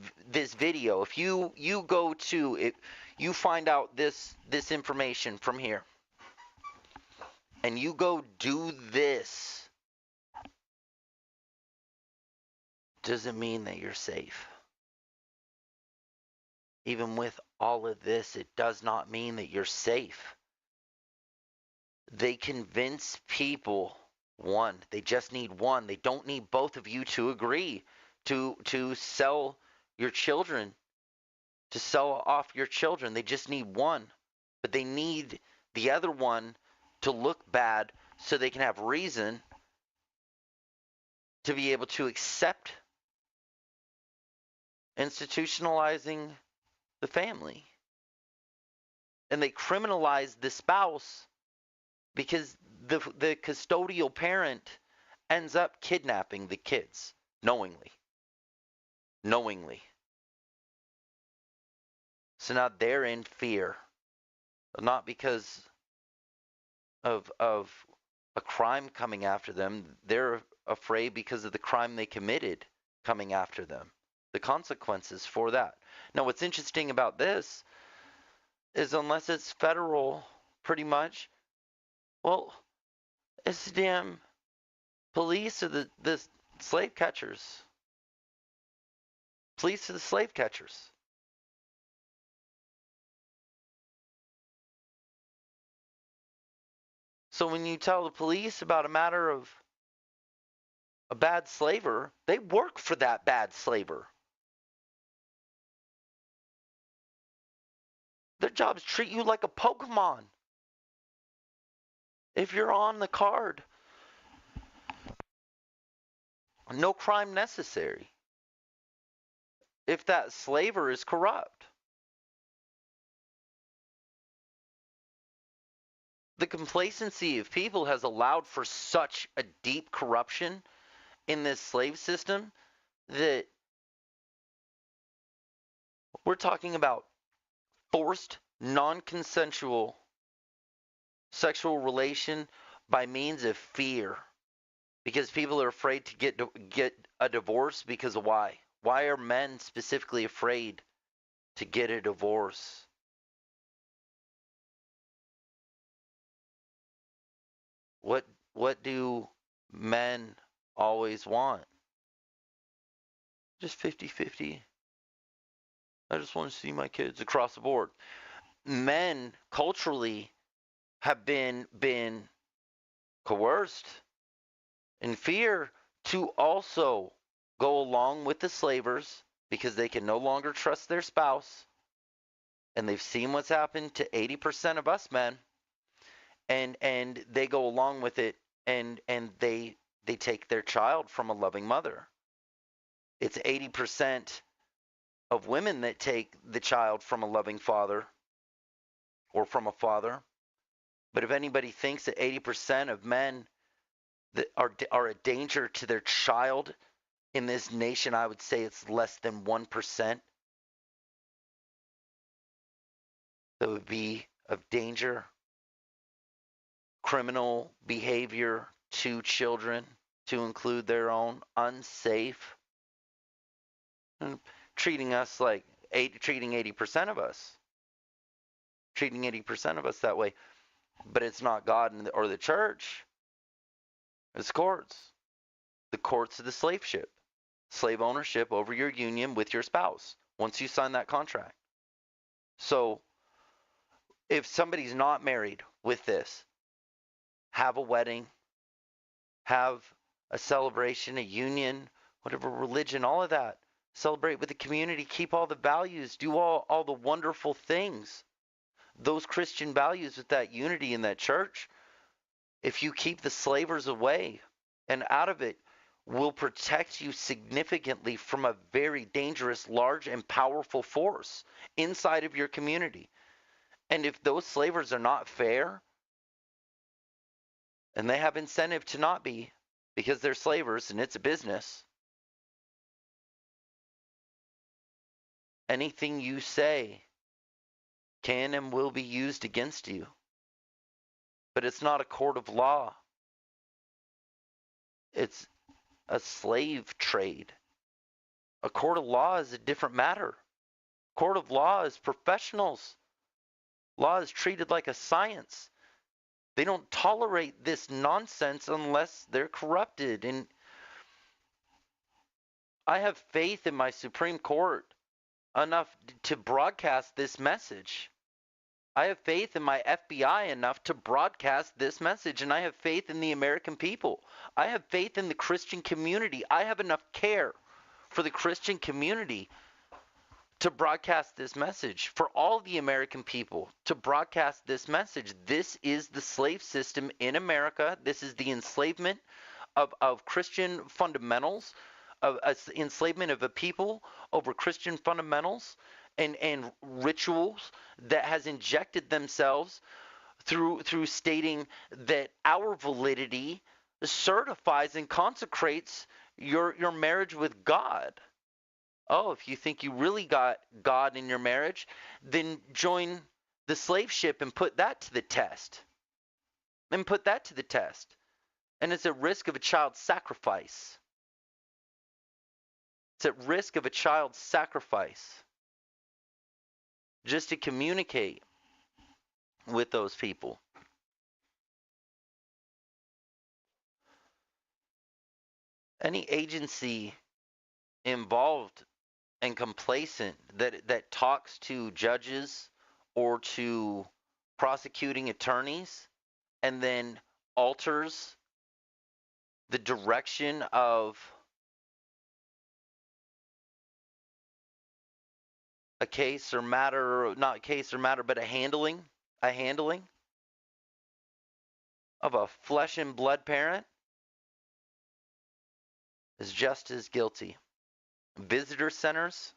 video, if you go to it, you find out this information from here, and you go do this, doesn't mean that you're safe. Even with all of this, it does not mean that you're safe. They convince people, one, they just need one. They don't need both of you to agree to sell your children, to sell off your children. They just need one. But they need the other one to look bad so they can have reason to be able to accept institutionalizing the family. And they criminalize the spouse because the custodial parent ends up kidnapping the kids knowingly. So now they're in fear, not because of a crime coming after them. They're afraid because of the crime they committed coming after them, the consequences for that. Now, what's interesting about this is, unless it's federal, pretty much, well, it's the damn police or the slave catchers. Police are the slave catchers. So when you tell the police about a matter of a bad slaver, they work for that bad slaver. Their jobs treat you like a Pokemon. If you're on the card, no crime necessary. If that slaver is corrupt. The complacency of people has allowed for such a deep corruption in this slave system that we're talking about forced, non-consensual sexual relation by means of fear, because people are afraid to get a divorce. Because of why? Why are men specifically afraid to get a divorce? What do men always want? Just 50-50. I just want to see my kids across the board. Men culturally have been coerced in fear to also go along with the slavers because they can no longer trust their spouse, and they've seen what's happened to 80% of us men, and they go along with it, and they take their child from a loving mother. It's 80% of women that take the child from a loving father or from a father. But if anybody thinks that 80% of men that are a danger to their child in this nation, I would say it's less than 1% that would be of danger, criminal behavior to children, to include their own, unsafe, and treating us like treating 80% of us, treating 80% of us that way. But it's not God or the church. It's courts. The courts of the slave ship, slave ownership over your union with your spouse once you sign that contract. So if somebody's not married with this, have a wedding, have a celebration, a union, whatever religion, all of that. Celebrate with the community, keep all the values, do all the wonderful things. Those Christian values with that unity in that church, if you keep the slavers away and out of it, will protect you significantly from a very dangerous, large, and powerful force inside of your community. And if those slavers are not fair, and they have incentive to not be because they're slavers and it's a business, anything you say can and will be used against you. But it's not a court of law. It's a slave trade. A court of law is a different matter. Court of law is professionals. Law is treated like a science. They don't tolerate this nonsense unless they're corrupted. And I have faith in my Supreme Court enough to broadcast this message. I have faith in my FBI enough to broadcast this message, and I have faith in the American people. I have faith in the Christian community. I have enough care for the Christian community to broadcast this message, for all the American people to broadcast this message. This is the slave system in America. This is the enslavement of Christian fundamentals, of enslavement of a people over Christian fundamentals and rituals that has injected themselves through stating that our validity certifies and consecrates your marriage with God. Oh, if you think you really got God in your marriage, then join the slave ship and put that to the test. And put that to the test. And it's at risk of a child sacrifice. It's at risk of a child sacrifice. Just to communicate with those people. Any agency involved and complacent that talks to judges or to prosecuting attorneys and then alters the direction of a case or matter, not case or matter, but a handling of a flesh and blood parent is just as guilty. Visitor centers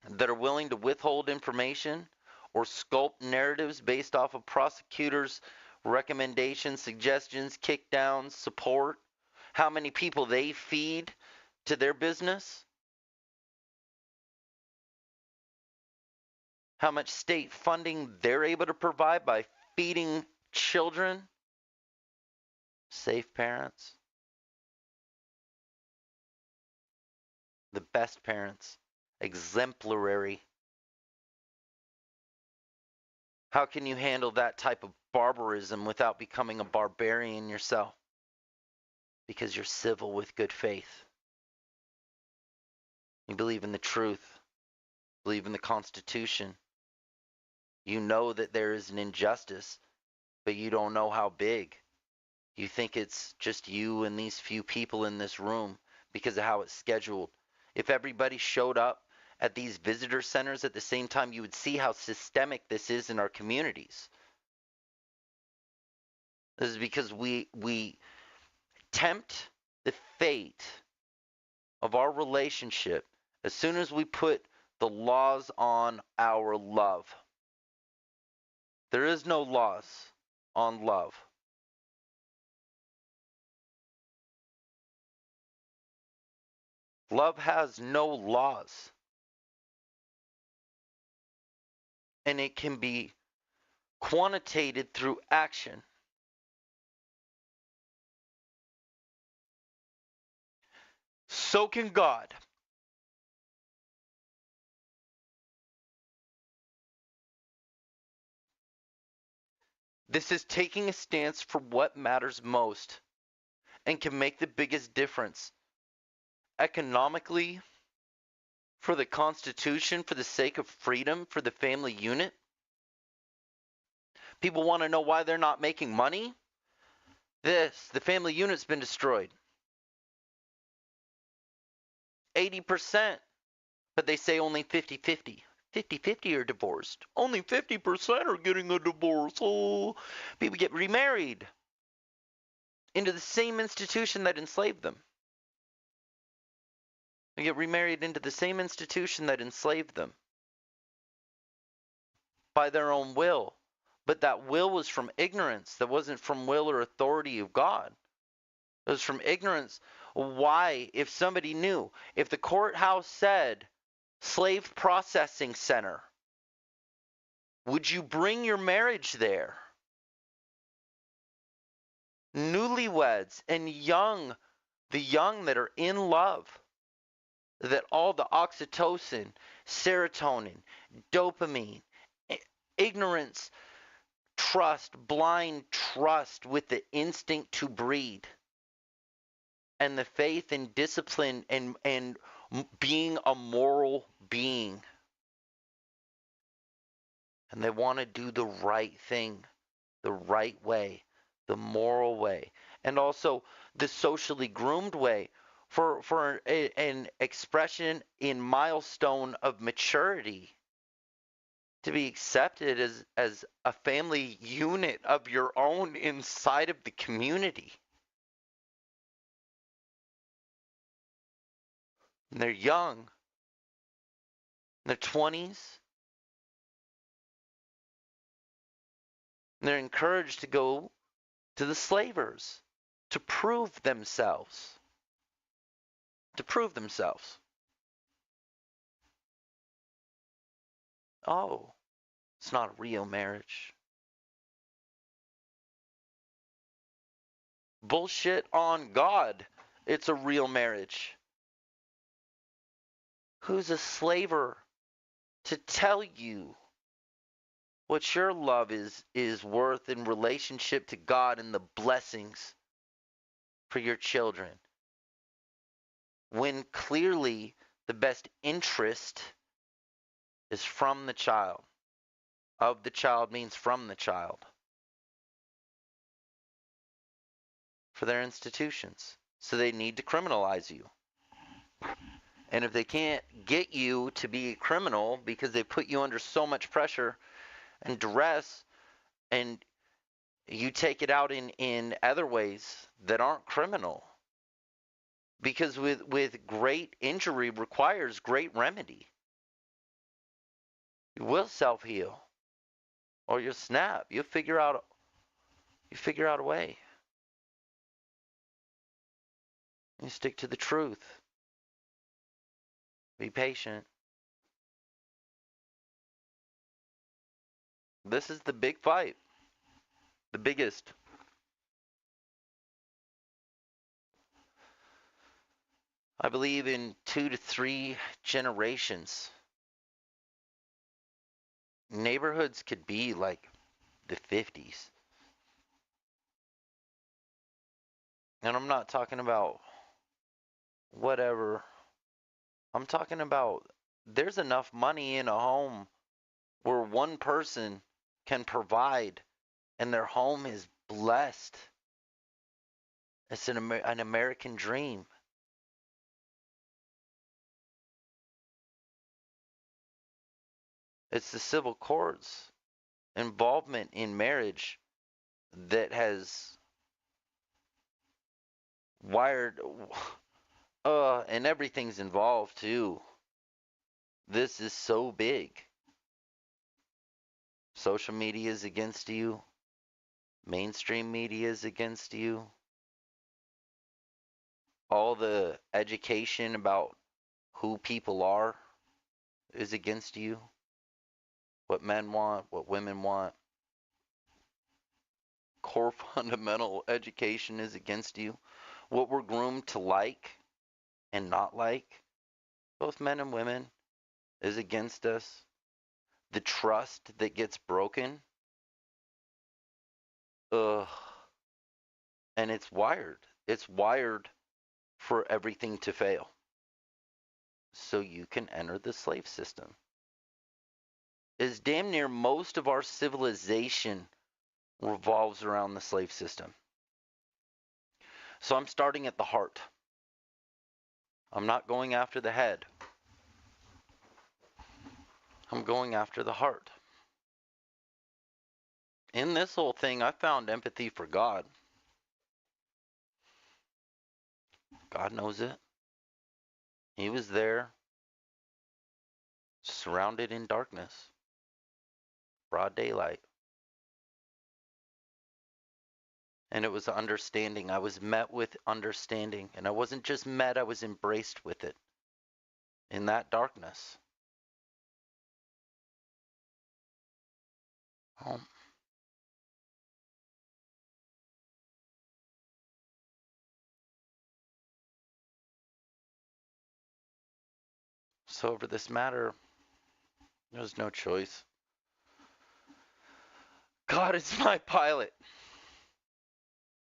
that are willing to withhold information or sculpt narratives based off of prosecutors' recommendations, suggestions, kickdowns, support, how many people they feed to their business, how much state funding they're able to provide by feeding children, safe parents, the best parents, exemplary. How can you handle that type of barbarism without becoming a barbarian yourself? Because you're civil with good faith. You believe in the truth, believe in the Constitution. You know that there is an injustice but you don't know how big. You think it's just you and these few people in this room because of how it's scheduled. If everybody showed up at these visitor centers at the same time, you would see how systemic this is in our communities. This is because we tempt the fate of our relationship as soon as we put the laws on our love. There is no laws on love. Love has no laws. And it can be quantitated through action. So can God. This is taking a stance for what matters most and can make the biggest difference economically, for the Constitution, for the sake of freedom, for the family unit. People want to know why they're not making money. The family unit's been destroyed. 80%, but they say only 50-50. 50-50 are divorced. Only 50% are getting a divorce. Oh, people get remarried into the same institution that enslaved them. They get remarried into the same institution that enslaved them by their own will. But that will was from ignorance. That wasn't from will or authority of God. It was from ignorance. Why? If somebody knew, if the courthouse said slave processing center, would you bring your marriage there? Newlyweds and the young that are in love, that all the oxytocin, serotonin, dopamine, ignorance, trust, blind trust with the instinct to breed, and the faith and discipline and being a moral being. And they want to do the right thing, the right way, the moral way, and also the socially groomed way for an expression in milestone of maturity to be accepted as a family unit of your own inside of the community. And they're young, in their 20s. And they're encouraged to go to the slavers to prove themselves. To prove themselves. Oh, it's not a real marriage. Bullshit on God. It's a real marriage. Who's a slaver to tell you what your love is worth in relationship to God and the blessings for your children, when clearly the best interest is from the child? Of the child means from the child. For their institutions. So they need to criminalize you. And if they can't get you to be a criminal because they put you under so much pressure and duress, and you take it out in other ways that aren't criminal, because with great injury requires great remedy. You will self-heal, or you'll snap. You figure out a way. You stick to the truth. Be patient. This is the big fight. The biggest. I believe in 2 to 3 generations, neighborhoods could be like the 50s. And I'm not talking about whatever. I'm talking about there's enough money in a home where one person can provide and their home is blessed. It's an American dream. It's the civil courts involvement in marriage that has wired, and everything's involved too. This is so big. Social media is against you. Mainstream media is against you. All the education about who people are is against you. What men want, what women want. Core fundamental education is against you. What we're groomed to like and not like, both men and women, is against us. The trust that gets broken, ugh, and it's wired. It's wired for everything to fail. So you can enter the slave system. Is damn near most of our civilization revolves around the slave system. So I'm starting at the heart. I'm not going after the head. I'm going after the heart. In this whole thing, I found empathy for God. God knows it. He was there, surrounded in darkness, broad daylight. And it was understanding. I was met with understanding. And I wasn't just met, I was embraced with it in that darkness. Oh. So over this matter, there's no choice. God is my pilot,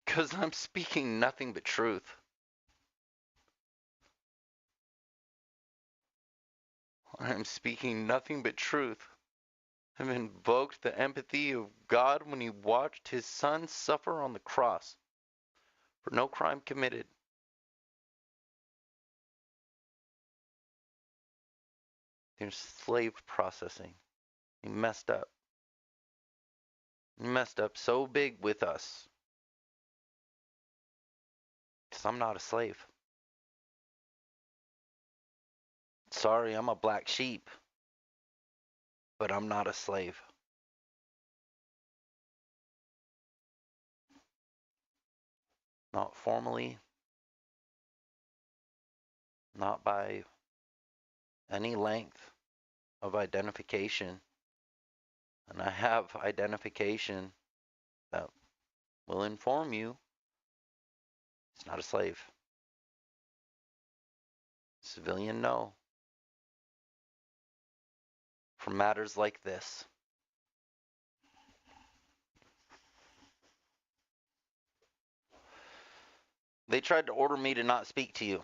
because I'm speaking nothing but truth. I'm speaking nothing but truth. I've invoked the empathy of God when he watched his son suffer on the cross for no crime committed. There's slave processing. He messed up. He messed up so big with us. Because I'm not a slave. Sorry, I'm a black sheep. But I'm not a slave. Not formally. Not by any length of identification. And I have identification that will inform you it's not a slave. Civilian, no. For matters like this. They tried to order me to not speak to you,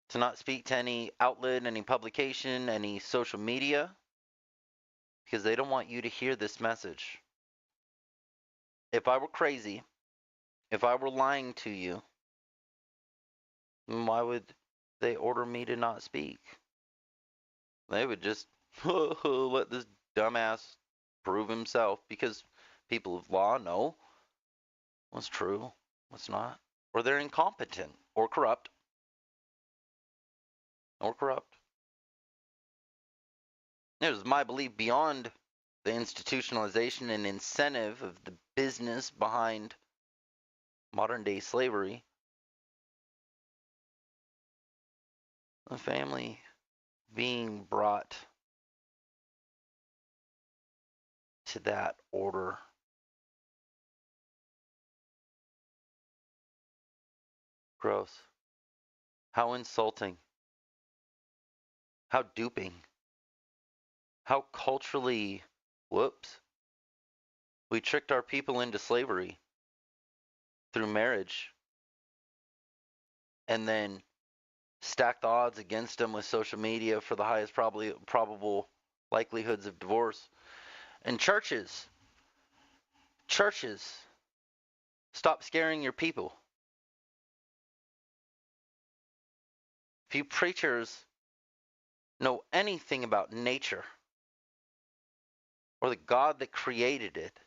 to not speak to any outlet, any publication, any social media, because they don't want you to hear this message. If I were crazy, if I were lying to you, then why would they order me to not speak? They would just let this dumbass prove himself, because people of law know what's true, what's not, or they're incompetent or corrupt. Or corrupt. It was my belief, beyond the institutionalization and incentive of the business behind modern day slavery, the family being brought to that order. Gross. How insulting. How duping. How culturally, whoops, we tricked our people into slavery through marriage and then stacked the odds against them with social media for the highest probable likelihoods of divorce. And churches Churches, stop scaring your people. If you preachers know anything about nature or the God that created it,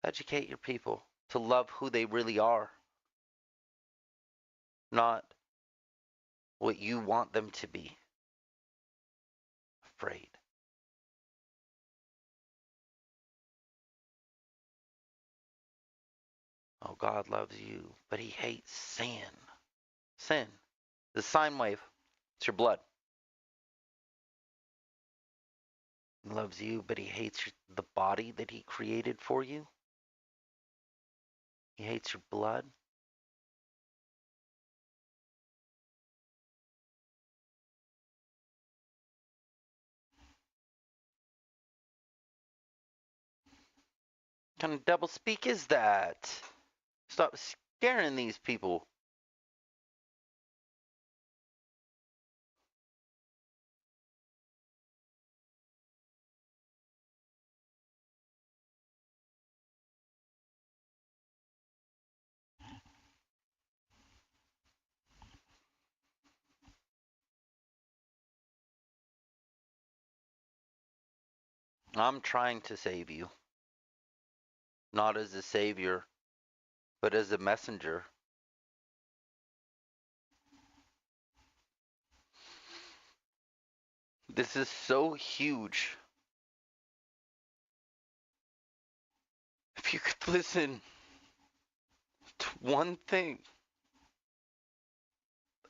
educate your people to love who they really are, not what you want them to be. Afraid. Oh, God loves you, but he hates sin. Sin. The sine wave. It's your blood. He loves you, but he hates the body that he created for you. He hates your blood. What kind of double speak is that? Stop scaring these people. I'm trying to save you, not as a savior, but as a messenger. This is so huge. If you could listen to one thing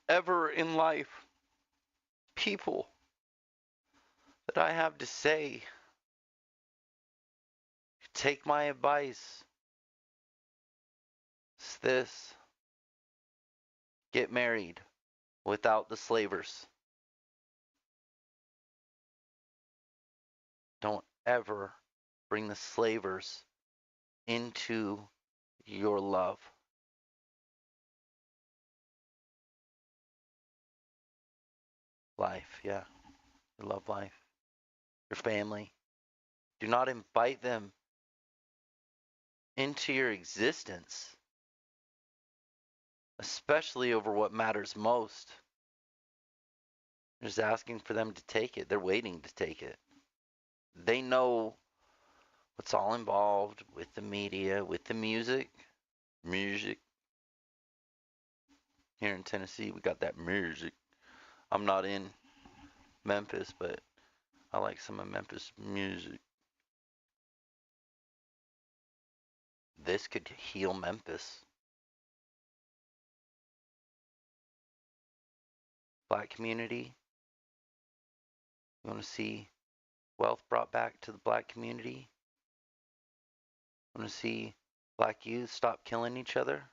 ever in life, people, that I have to say, take my advice. It's this: get married without the slavers. Don't ever bring the slavers into your love. Life, yeah. Your love life. Your family. Do not invite them into your existence, especially over what matters most. You're just asking for them to take it. They're waiting to take it. They know what's all involved with the media, with the music. Music. Here in Tennessee, we got that music. I'm not in Memphis, but I like some of Memphis music. This could heal Memphis. Black community. You want to see wealth brought back to the black community? You want to see black youth stop killing each other?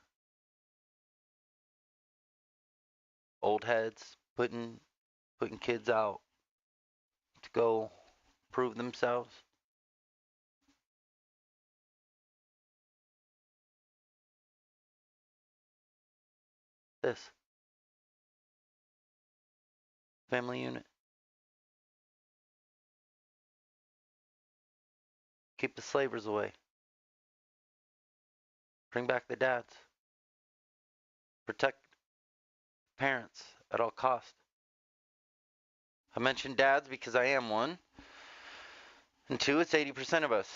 Old heads putting kids out to go prove themselves? This family unit. Keep the slavers away. Bring back the dads. Protect parents at all cost. I mentioned dads because I am one. And two, it's 80% of us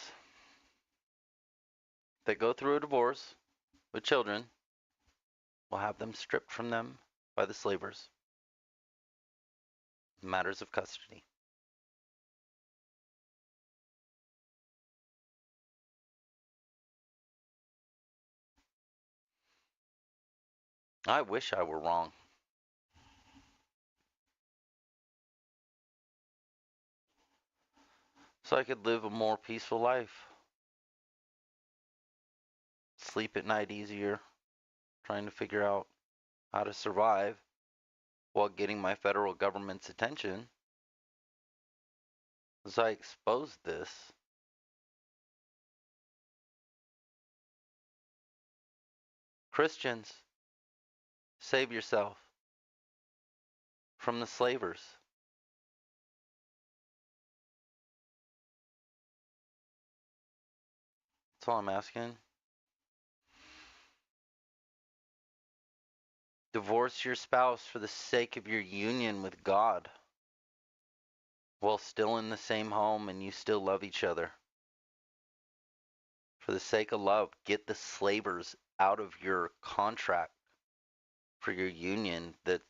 that go through a divorce with children will have them stripped from them by the slavers. Matters of custody. I wish I were wrong. So I could live a more peaceful life. Sleep at night easier. Trying to figure out how to survive while getting my federal government's attention. As I exposed this, Christians, save yourself from the slavers. That's all I'm asking. Divorce your spouse for the sake of your union with God while still in the same home and you still love each other. For the sake of love, get the slavers out of your contract for your union that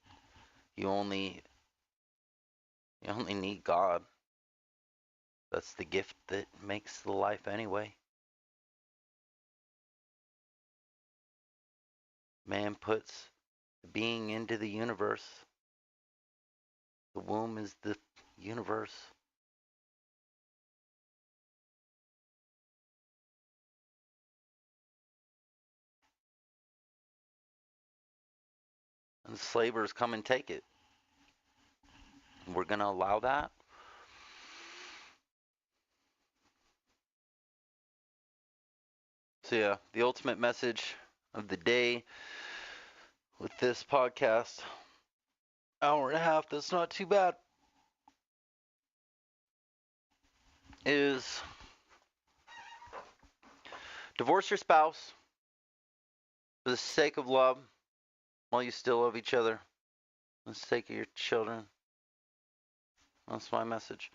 you only need God. That's the gift that makes the life anyway. Man puts the being into the universe. The womb is the universe. And the slavers come and take it. We're going to allow that? So yeah, the ultimate message of the day with this podcast, hour and a half, that's not too bad, is divorce your spouse for the sake of love while you still love each other, for the sake of your children. That's my message.